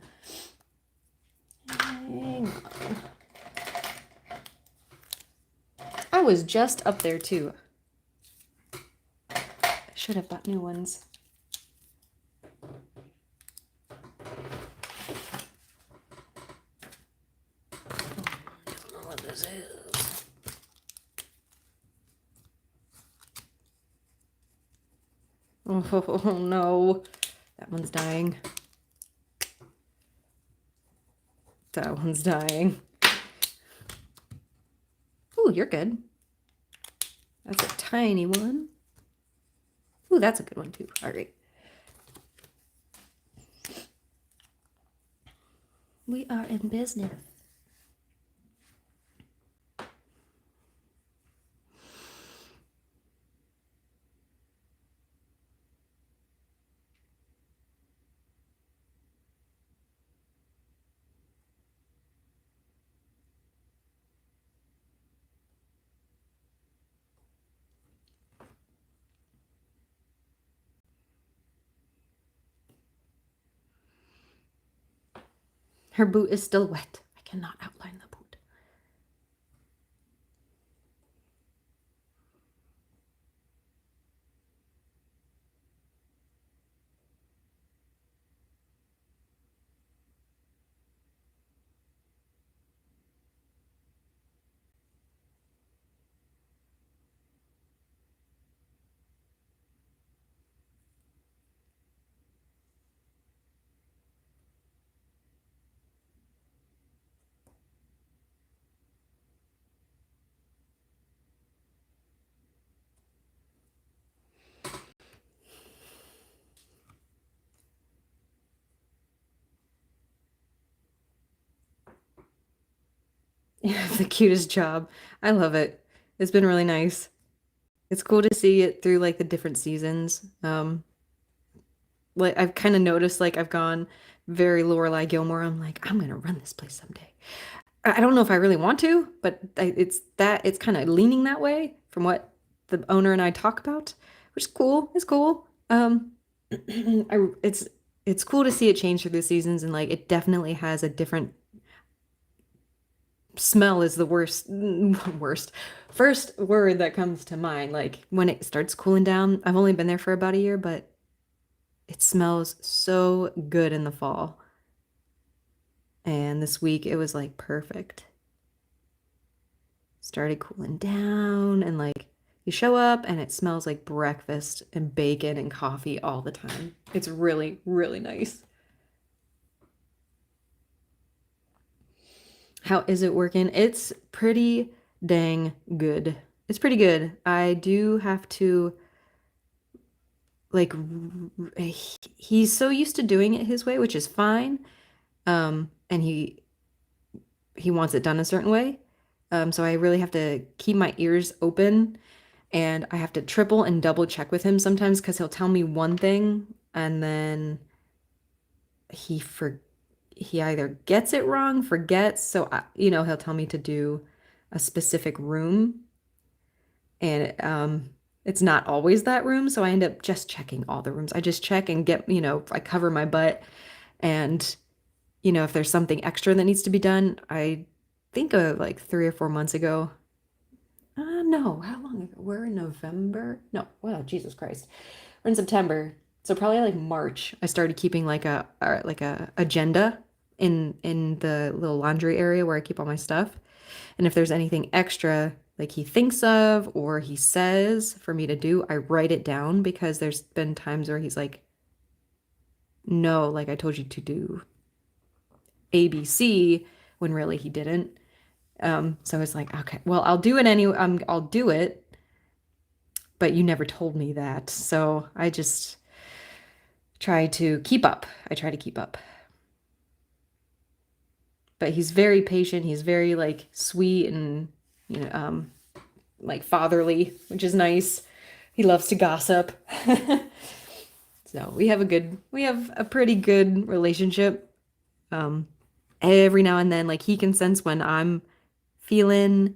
Hang on. I was just up there too. I should have bought new ones. I don't know what this is. Oh no. That one's dying. That one's dying. Ooh, you're good. That's a tiny one. Ooh, that's a good one too. All right. We are in business. Her boot is still wet. I cannot outline the boot. Yeah, the cutest job. I love it. It's been really nice. It's cool to see it through like the different seasons. Like I've kind of noticed like I've gone very Lorelai Gilmore. I'm like, I'm gonna run this place someday. I don't know if I really want to, but it's kind of leaning that way from what the owner and I talk about, which is cool. It's cool. It's cool to see it change through the seasons, and like it definitely has a different smell is the worst first word that comes to mind. Like when it starts cooling down, I've only been there for about a year, but it smells so good in the fall. And this week it was like perfect. Started cooling down and like you show up and it smells like breakfast and bacon and coffee all the time. It's really, really nice. How is it working? It's pretty dang good. It's pretty good. I do have to like he's so used to doing it his way, which is fine. And he wants it done a certain way. So I really have to keep my ears open and I have to triple and double check with him sometimes because he'll tell me one thing and then he for he either gets it wrong, forgets, so he'll tell me to do a specific room and it's not always that room, so I end up just checking all the rooms. I just check and get, I cover my butt and if there's something extra that needs to be done, I think of like 3 or 4 months ago. No, how long ago? We're in November. No, wow, Jesus Christ. We're in September. So probably like March, I started keeping like a agenda in the little laundry area where I keep all my stuff. And if there's anything extra like he thinks of or he says for me to do, I write it down because there's been times where he's like, "No, like I told you to do ABC," when really he didn't. So it's like, okay, well, I'll do it anyway. I'll do it, but you never told me that. So I just try to keep up. I try to keep up. But he's very patient. He's very like sweet and you know, um, like fatherly, which is nice. He loves to gossip. So we have a pretty good relationship. Um, every now and then, like he can sense when I'm feeling,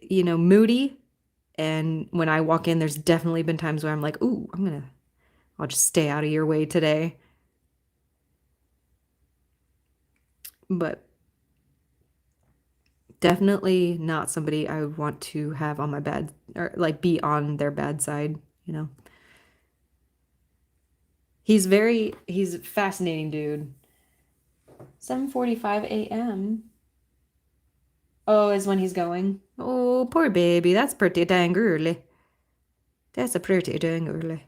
moody. And when I walk in, there's definitely been times where I'm like, ooh, I'll just stay out of your way today. But definitely not somebody I would want to have on my bad or like be on their bad side. He's a fascinating dude. 7:45 a.m. Oh, is when he's going. Oh, poor baby. That's pretty dang early. That's a pretty dang early.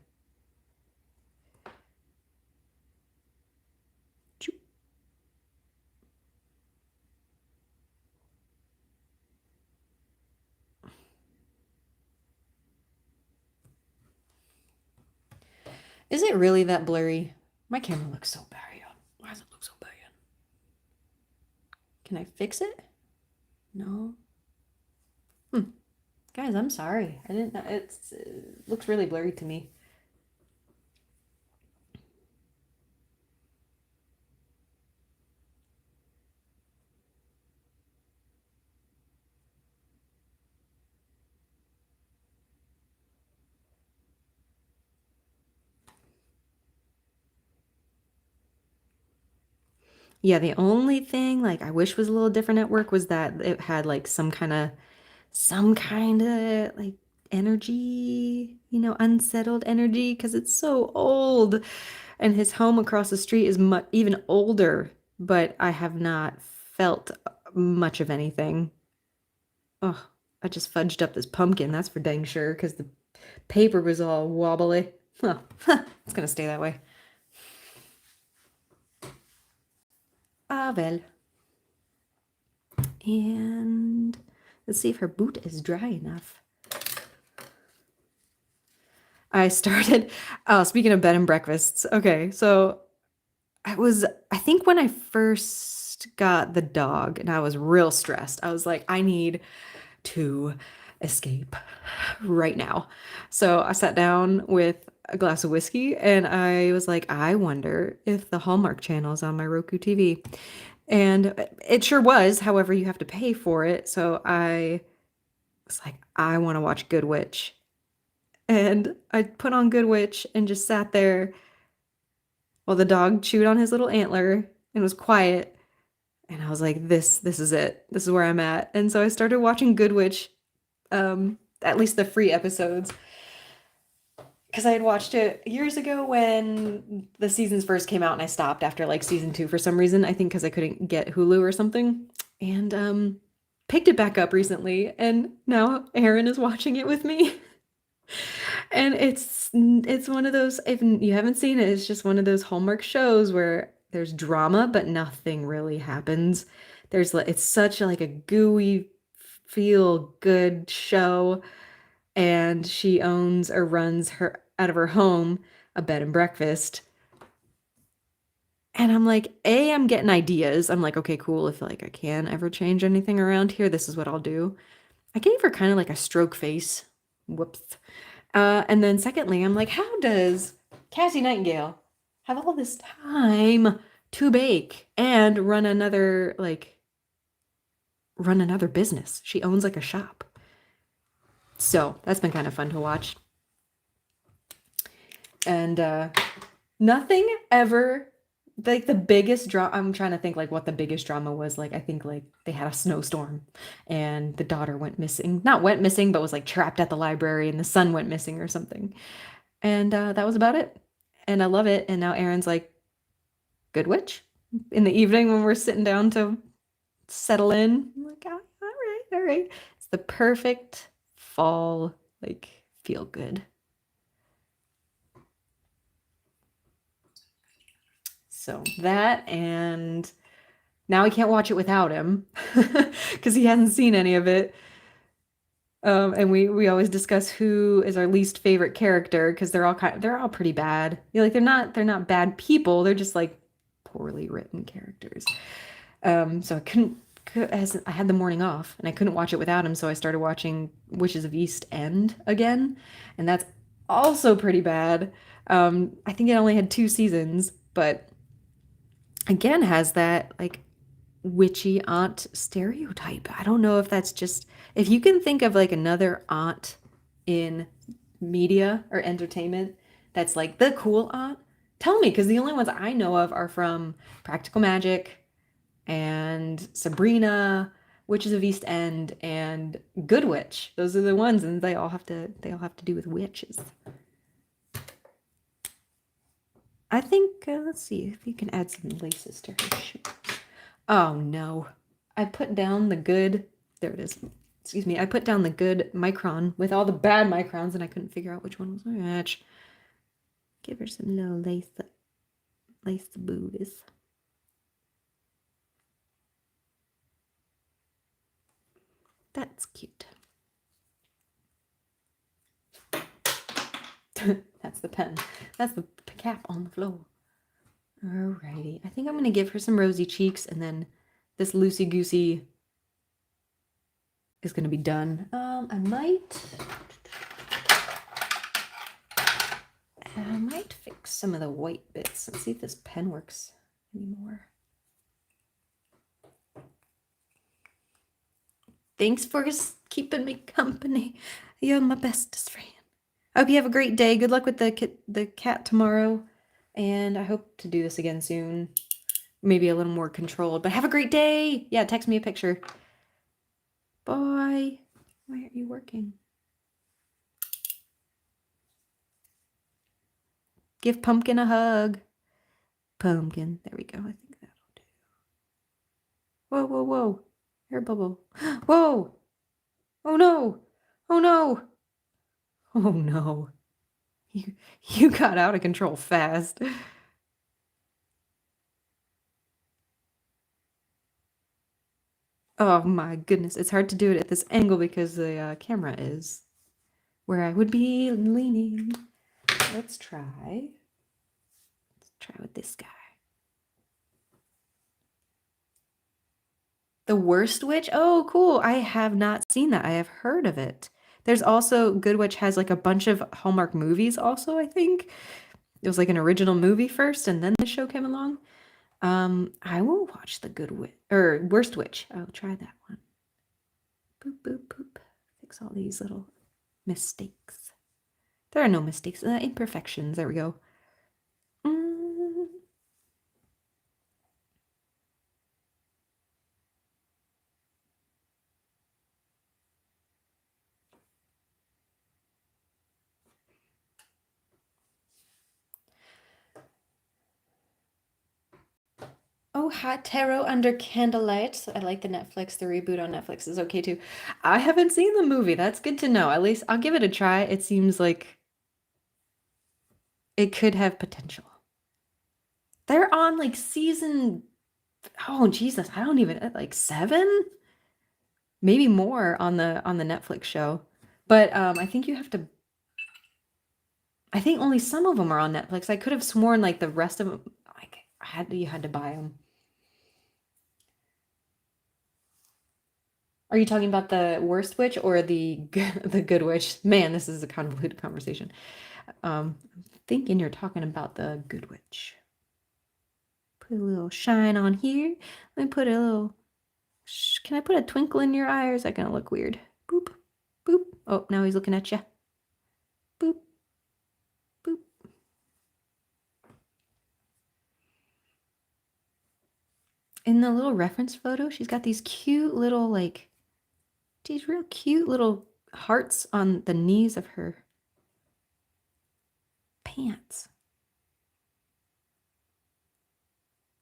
Is it really that blurry? My camera looks so bad. Why does it look so bad? Can I fix it? No. Hmm. Guys, I'm sorry. I didn't know. It looks really blurry to me. Yeah, the only thing like I wish was a little different at work was that it had like some kind of like energy, unsettled energy because it's so old. And his home across the street is mu even older, but I have not felt much of anything. Oh, I just fudged up this pumpkin, that's for dang sure, because the paper was all wobbly. Huh, it's gonna stay that way. Ah, well. And let's see if her boot is dry enough. I started, oh, speaking of bed and breakfasts. Okay, so I think when I first got the dog and I was real stressed, I was like, I need to escape right now. So I sat down with a glass of whiskey and I was like, I wonder if the Hallmark channel is on my Roku TV. And it sure was. However, you have to pay for it. So I was like, I want to watch Good Witch. And I put on Good Witch and just sat there while the dog chewed on his little antler and was quiet. And I was like, this is it. This is where I'm at. And so I started watching Good Witch, at least the free episodes, because I had watched it years ago when the seasons first came out, and I stopped after like season 2 for some reason. I think because I couldn't get Hulu or something, and picked it back up recently, and now Aaron is watching it with me. And it's one of those, if you haven't seen it, it's just one of those Hallmark shows where there's drama, but nothing really happens. It's such like a gooey, feel good show, and she owns or runs her out of her home a bed and breakfast. And I'm like, I'm getting ideas. I'm like, okay, cool. If like I can ever change anything around here, this is what I'll do. I gave her kind of like a stroke face. Whoops. And then secondly, I'm like, how does Cassie Nightingale have all this time to bake and run another business? She owns like a shop. So that's been kind of fun to watch. And nothing ever like the biggest drama. I'm trying to think like what the biggest drama was. Like I think like they had a snowstorm and the daughter went missing. Not went missing, but was like trapped at the library and the son went missing or something. And that was about it. And I love it. And now Aaron's like, Good Witch? In the evening when we're sitting down to settle in. I'm like, all right, all right. It's the perfect fall, like, feel good. So that, and now I can't watch it without him because he hasn't seen any of it. And we always discuss who is our least favorite character because they're all pretty bad. Like they're not bad people. They're just like poorly written characters. So as I had the morning off and I couldn't watch it without him, so I started watching Witches of East End again, and that's also pretty bad. I think it only had 2 seasons, but again has that like witchy aunt stereotype. I don't know if that's just if you can think of like another aunt in media or entertainment that's like the cool aunt, tell me because the only ones I know of are from Practical Magic and Sabrina, Witches of East End, and Good Witch. Those are the ones, and they all have to do with witches. I think let's see if you can add some laces to her shoes. Oh no. I put down the good, there it is. Excuse me. I put down the good micron with all the bad microns and I couldn't figure out which one was which. Give her some little lace booties. That's cute. That's the pen. That's the cap on the floor. Alrighty. I think I'm going to give her some rosy cheeks and then this loosey goosey is going to be done. I might fix some of the white bits and see if this pen works anymore. Thanks for keeping me company. You're my bestest friend. I hope you have a great day. Good luck with the cat tomorrow. And I hope to do this again soon. Maybe a little more controlled. But have a great day. Yeah, text me a picture. Bye. Why aren't you working? Give Pumpkin a hug. Pumpkin. There we go. I think that'll do. Whoa, whoa, whoa. Air bubble. Whoa. Oh no. Oh no. Oh no. You got out of control fast. Oh my goodness. It's hard to do it at this angle because the camera is where I would be leaning. Let's try. Let's try with this guy. The Worst Witch? Oh, cool. I have not seen that. I have heard of it. There's also Good Witch has like a bunch of Hallmark movies also, I think. It was like an original movie first and then the show came along. I will watch the Good Witch or Worst Witch. I'll try that one. Boop boop boop. Fix all these little mistakes. There are no mistakes, imperfections. There we go. Mm. Oh, Hot Tarot Under Candlelight. I like the Netflix. The reboot on Netflix is okay too. I haven't seen the movie. That's good to know. At least I'll give it a try. It seems like it could have potential. They're on like season, oh Jesus, I don't even like seven, maybe more on the Netflix show. But I think you have to. I think only some of them are on Netflix. I could have sworn like the rest of them, like you had to buy them. Are you talking about the worst witch or the good witch? Man, this is a convoluted conversation. I'm thinking you're talking about the good witch. Put a little shine on here. Let me put a little. Can I put a twinkle in your eye, or is that gonna look weird? Boop, boop. Oh, now he's looking at you. Boop, boop. In the little reference photo, she's got these cute little like these real cute little hearts on the knees of her pants.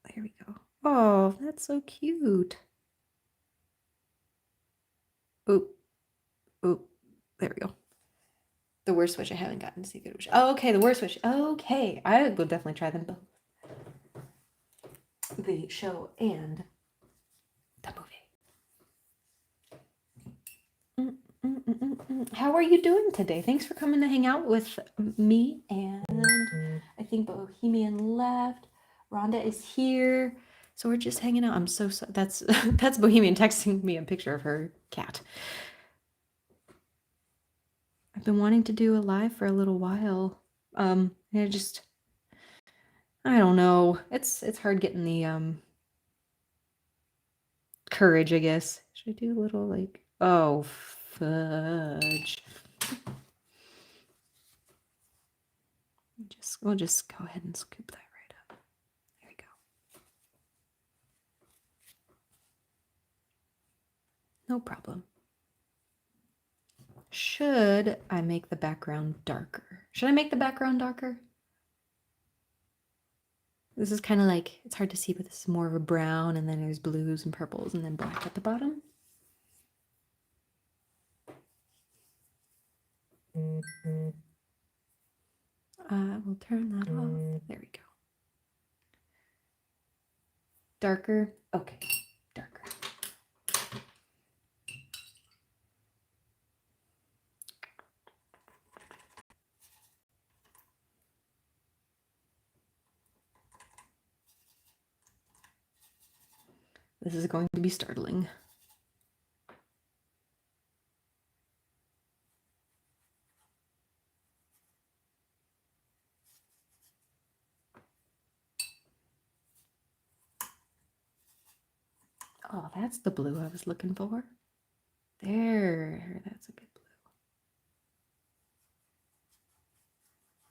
There we go. Oh, that's so cute. Oop, oop. There we go. The worst wish I haven't gotten to see good wish. Oh, okay, the worst wish. Okay, I will definitely try them both. The show and the movie. How are you doing today? Thanks for coming to hang out with me. And I think Bohemian left. Rhonda is here. So we're just hanging out. I'm so sorry. That's Bohemian texting me a picture of her cat. I've been wanting to do a live for a little while. I don't know. It's hard getting the courage, I guess. Should I do a little like, oh fudge. We'll just go ahead and scoop that right up. There we go. No problem. Should I make the background darker? Should I make the background darker? This is kind of like, it's hard to see, but this is more of a brown, and then there's blues and purples, and then black at the bottom. We'll turn that off. There we go. Darker. Okay, darker. This is going to be startling. Oh, that's the blue I was looking for. There, that's a good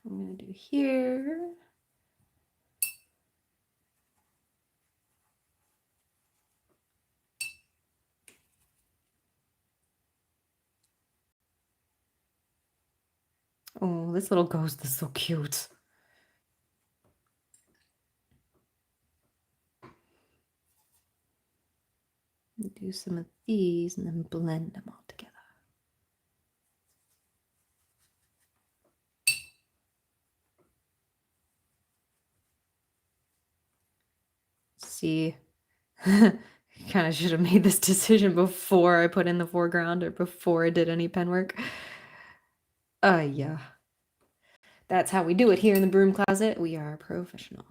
blue. I'm gonna do here. Oh, this little ghost is so cute. Do some of these and then blend them all together. See, kind of should have made this decision before I put in the foreground or before I did any pen work. Yeah. That's how we do it here in the broom closet. We are professional.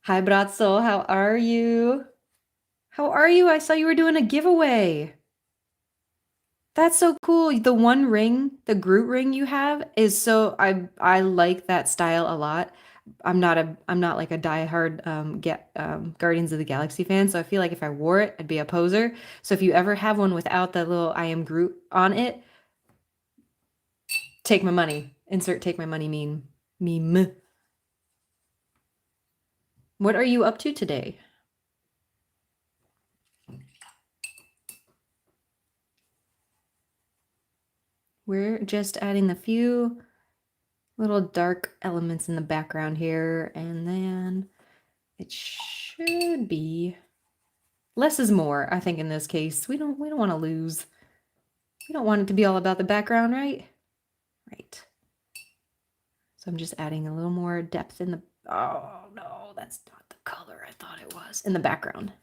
Hi, Brazzo. How are you? How are you? I saw you were doing a giveaway. That's so cool. The one ring, the Groot ring you have is so I like that style a lot. I'm not like a diehard get Guardians of the Galaxy fan, so I feel like if I wore it, I'd be a poser. So if you ever have one without the little I am Groot on it, take my money. Insert take my money meme. What are you up to today? We're just adding the few little dark elements in the background here, and then it should be less is more, I think, in this case. We don't want to lose. We don't want it to be all about the background, right? Right. So I'm just adding a little more depth in the oh no, that's not the color I thought it was in the background.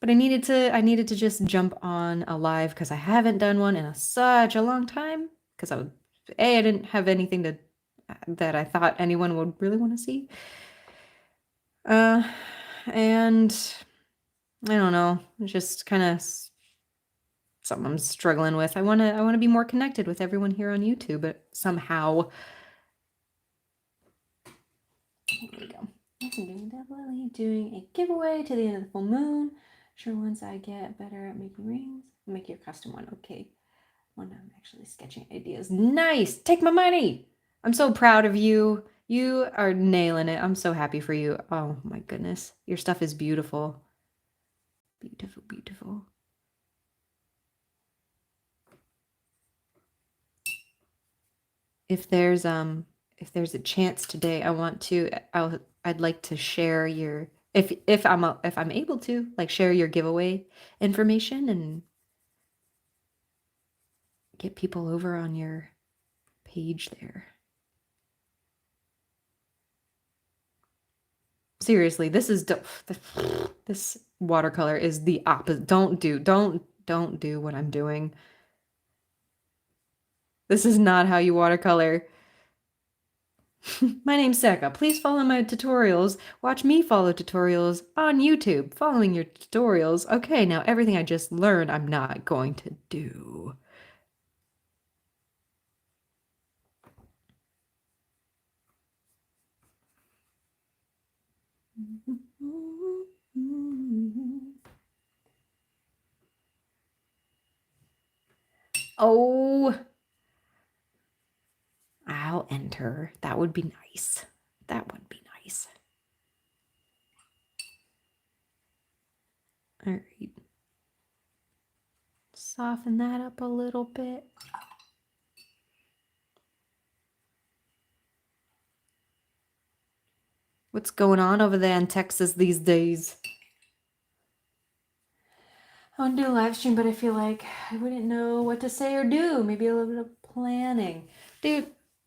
But I needed to just jump on a live because I haven't done one in such a long time. Because I didn't have anything to that I thought anyone would really want to see. Uh, and I don't know, it's just kind of something I'm struggling with. I want to be more connected with everyone here on YouTube, but somehow. Here we go. Definitely doing a giveaway to the end of the full moon. Sure, once I get better at making rings, I'll make your custom one. Okay. When I'm actually sketching ideas. Nice. Take my money. I'm so proud of you. You are nailing it. I'm so happy for you. Oh my goodness. Your stuff is beautiful. Beautiful, beautiful. If there's a chance today, I'd like to share your if I'm able to, like, share your giveaway information and get people over on your page there. Seriously, this watercolor is the opposite. Don't do what I'm doing. This is not how you watercolor. My name's Seka. Please follow my tutorials. Watch me follow tutorials on YouTube. Following your tutorials. Okay, now everything I just learned, I'm not going to do. Oh, I'll enter. That would be nice. That would be nice. All right. Soften that up a little bit. What's going on over there in Texas these days? I want to do a live stream, but I feel like I wouldn't know what to say or do. Maybe a little bit of planning. Dude,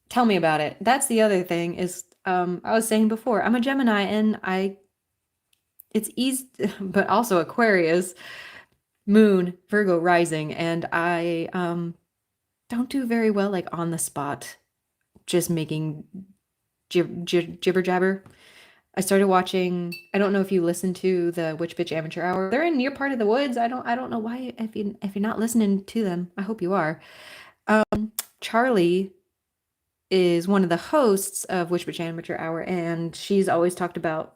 tell me about it. That's the other thing is I was saying before, I'm a Gemini and it's easy, but also Aquarius, Moon, Virgo rising, and I don't do very well like on the spot, just making jibber jabber. I started watching. I don't know if you listen to the Witch Bitch Amateur Hour. They're in your part of the woods. I don't know why if you're not listening to them. I hope you are. Charlie is one of the hosts of Witch Bitch Amateur Hour, and she's always talked about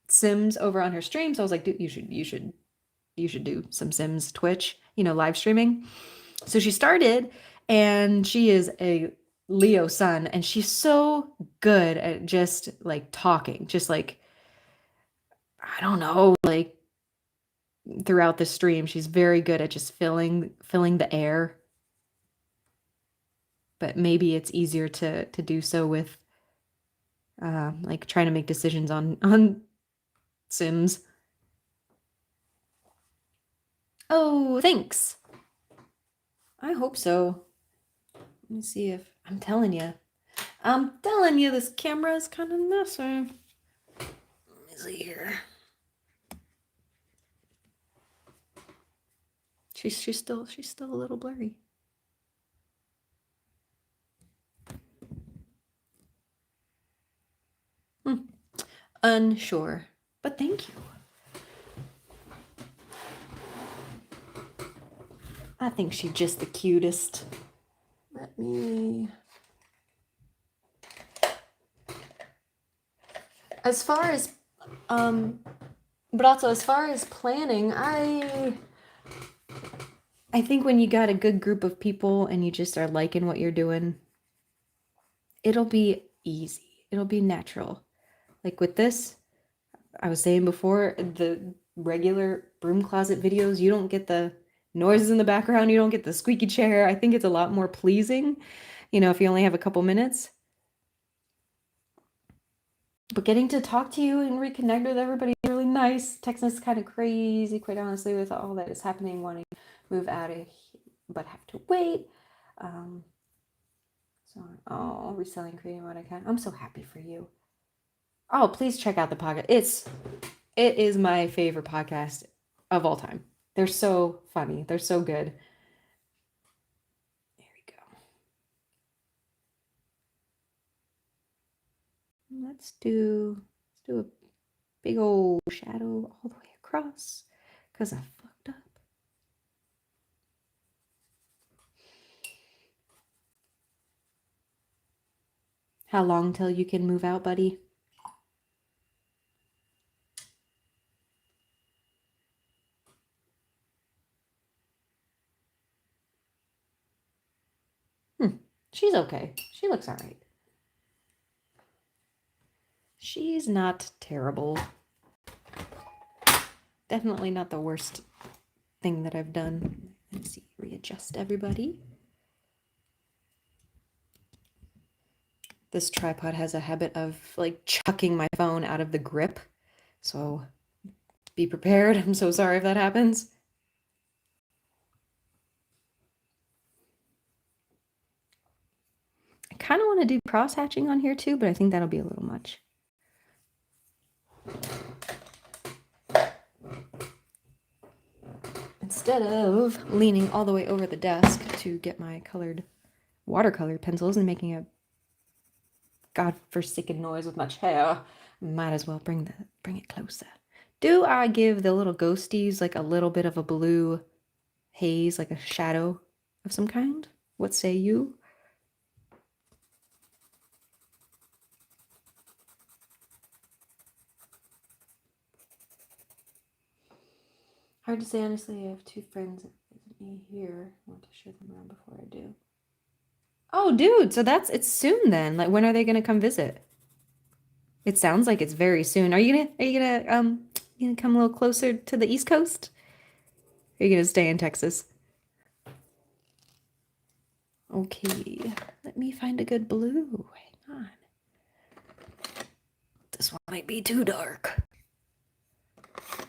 Sims over on her stream. So I was like, dude, you should do some Sims Twitch, live streaming. So she started, and she is a Leo sun, and she's so good at just like talking, just like, I don't know, like throughout the stream, she's very good at just filling the air. But maybe it's easier to do so with like trying to make decisions on Sims. Oh, thanks. I hope so. Let me see if I'm telling you. This camera is kind of messy. Let me see here. She's still a little blurry. Unsure, but thank you. I think she's just the cutest. Let me... As far as, but also as far as planning, I think when you got a good group of people and you just are liking what you're doing, it'll be easy. It'll be natural. Like with this, I was saying before, the regular broom closet videos, you don't get the noises in the background, you don't get the squeaky chair. I think it's a lot more pleasing, if you only have a couple minutes. But getting to talk to you and reconnect with everybody is really nice. Texas is kind of crazy, quite honestly, with all that is happening, wanting to move out of here, but have to wait. Reselling, creating what I can. I'm so happy for you. Oh, please check out the podcast. It is my favorite podcast of all time. They're so funny. They're so good. There we go. Let's do a big old shadow all the way across because I fucked up. How long till you can move out, buddy? She's okay. She looks all right. She's not terrible. Definitely not the worst thing that I've done. Let's see, readjust everybody. This tripod has a habit of like chucking my phone out of the grip. So be prepared. I'm so sorry if that happens. I kind of want to do cross hatching on here too, but I think that'll be a little much. Instead of leaning all the way over the desk to get my watercolor pencils and making a godforsaken noise with my chair, might as well bring it closer. Do I give the little ghosties like a little bit of a blue haze, like a shadow of some kind? What say you? Hard to say, honestly. I have 2 friends that visit me here. I want to show them around before I do. Oh, dude, so it's soon then. Like, when are they gonna come visit? It sounds like it's very soon. Are you gonna come a little closer to the East Coast? Or are you gonna stay in Texas? Okay, let me find a good blue. Hang on. This one might be too dark.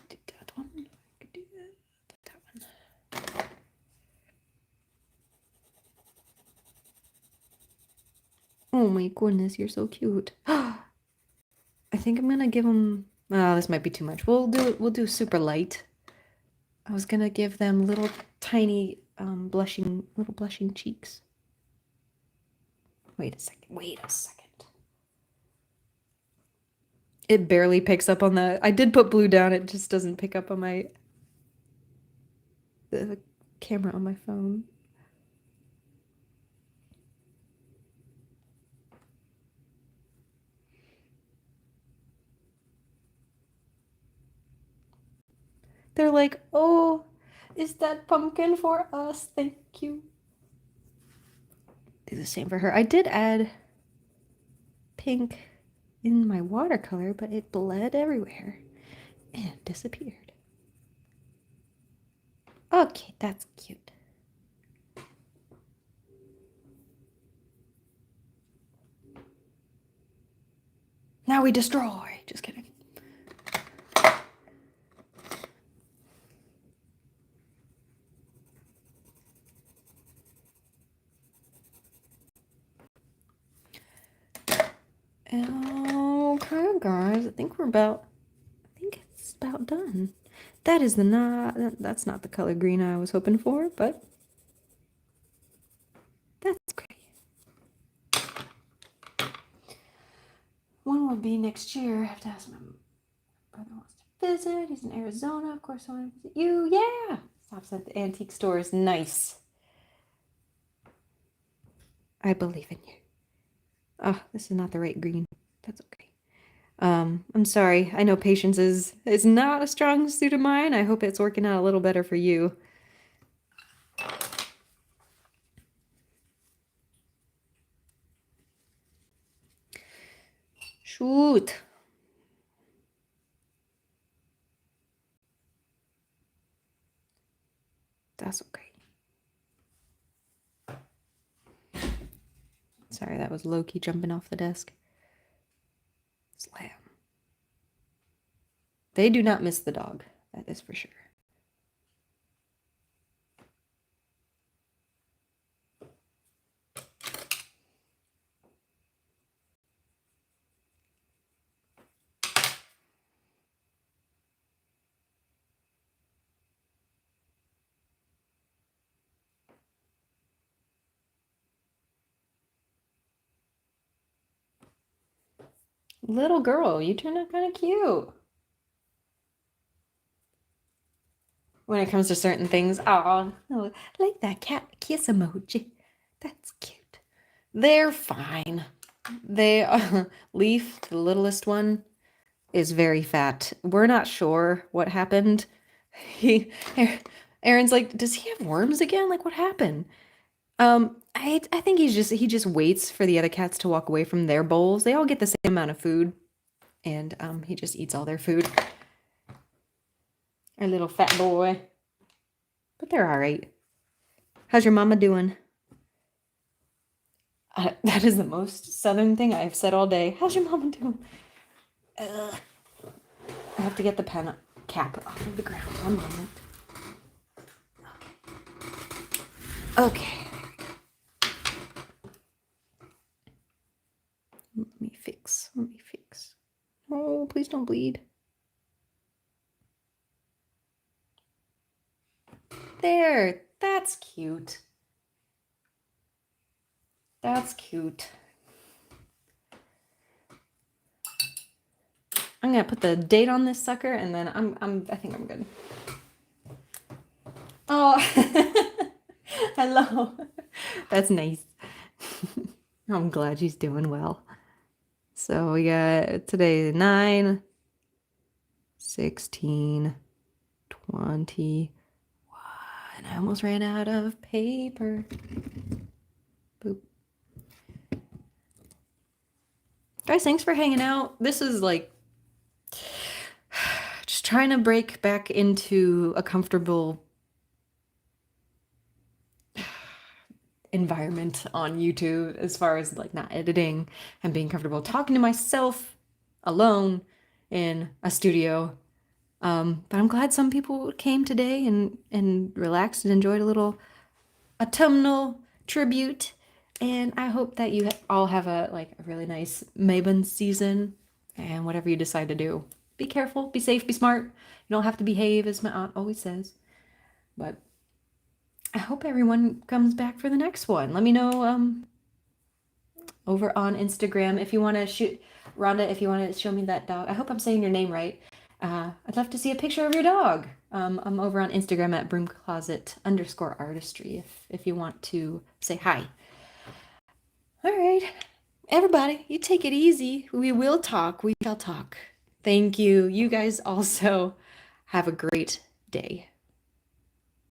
Do that one. I could do that one. Oh my goodness, you're so cute. I think I'm gonna give them. Oh, this might be too much. We'll do super light. I was gonna give them little tiny blushing cheeks. Wait a second. It barely picks up on the. I did put blue down. It just doesn't pick up on the camera on my phone. They're like, oh, is that pumpkin for us? Thank you. Do the same for her. I did add pink in my watercolor, but it bled everywhere and disappeared. Okay, that's cute. Now we destroy. Just kidding. Okay, guys, I think it's about done. That's not the color green I was hoping for, but that's okay. One will be next year. I have to ask my brother wants to visit. He's in Arizona. Of course, I want to visit you. Yeah. Stops at the antique store is nice. I believe in you. Oh, this is not the right green. That's okay. I'm sorry. I know patience is not a strong suit of mine. I hope it's working out a little better for you. Shoot. That's okay. Sorry, that was Loki jumping off the desk. Slam. They do not miss the dog. That is for sure. Little girl, you turned out kind of cute. When it comes to certain things, oh, like that cat kiss emoji. That's cute. They're fine. They Leaf, the littlest one, is very fat. We're not sure what happened. He Aaron's like, does he have worms again? Like what happened? I think he just waits for the other cats to walk away from their bowls. They all get the same amount of food, and he just eats all their food. Our little fat boy. But they're all right. How's your mama doing? That is the most southern thing I've said all day. How's your mama doing? I have to get the pen cap off of the ground. One moment. Okay. Let me fix. Oh, please don't bleed. There. That's cute. That's cute. I'm gonna put the date on this sucker, and then I think I'm good. Oh, hello. That's nice. I'm glad she's doing well. So we got today 9, 16, 21. I almost ran out of paper. Boop. Guys, thanks for hanging out. This is like just trying to break back into a comfortable environment on YouTube as far as like not editing and being comfortable talking to myself alone in a studio. But I'm glad some people came today and relaxed and enjoyed a little autumnal tribute. And I hope that you all have a really nice Mabon season and whatever you decide to do. Be careful, be safe, be smart. You don't have to behave, as my aunt always says. But I hope everyone comes back for the next one. Let me know over on Instagram if you want to shoot Rhonda, if you want to show me that dog. I hope I'm saying your name right. I'd love to see a picture of your dog. I'm over on Instagram at broomcloset_artistry if you want to say hi. All right, everybody, you take it easy. We will talk. We shall talk. Thank you. You guys also have a great day.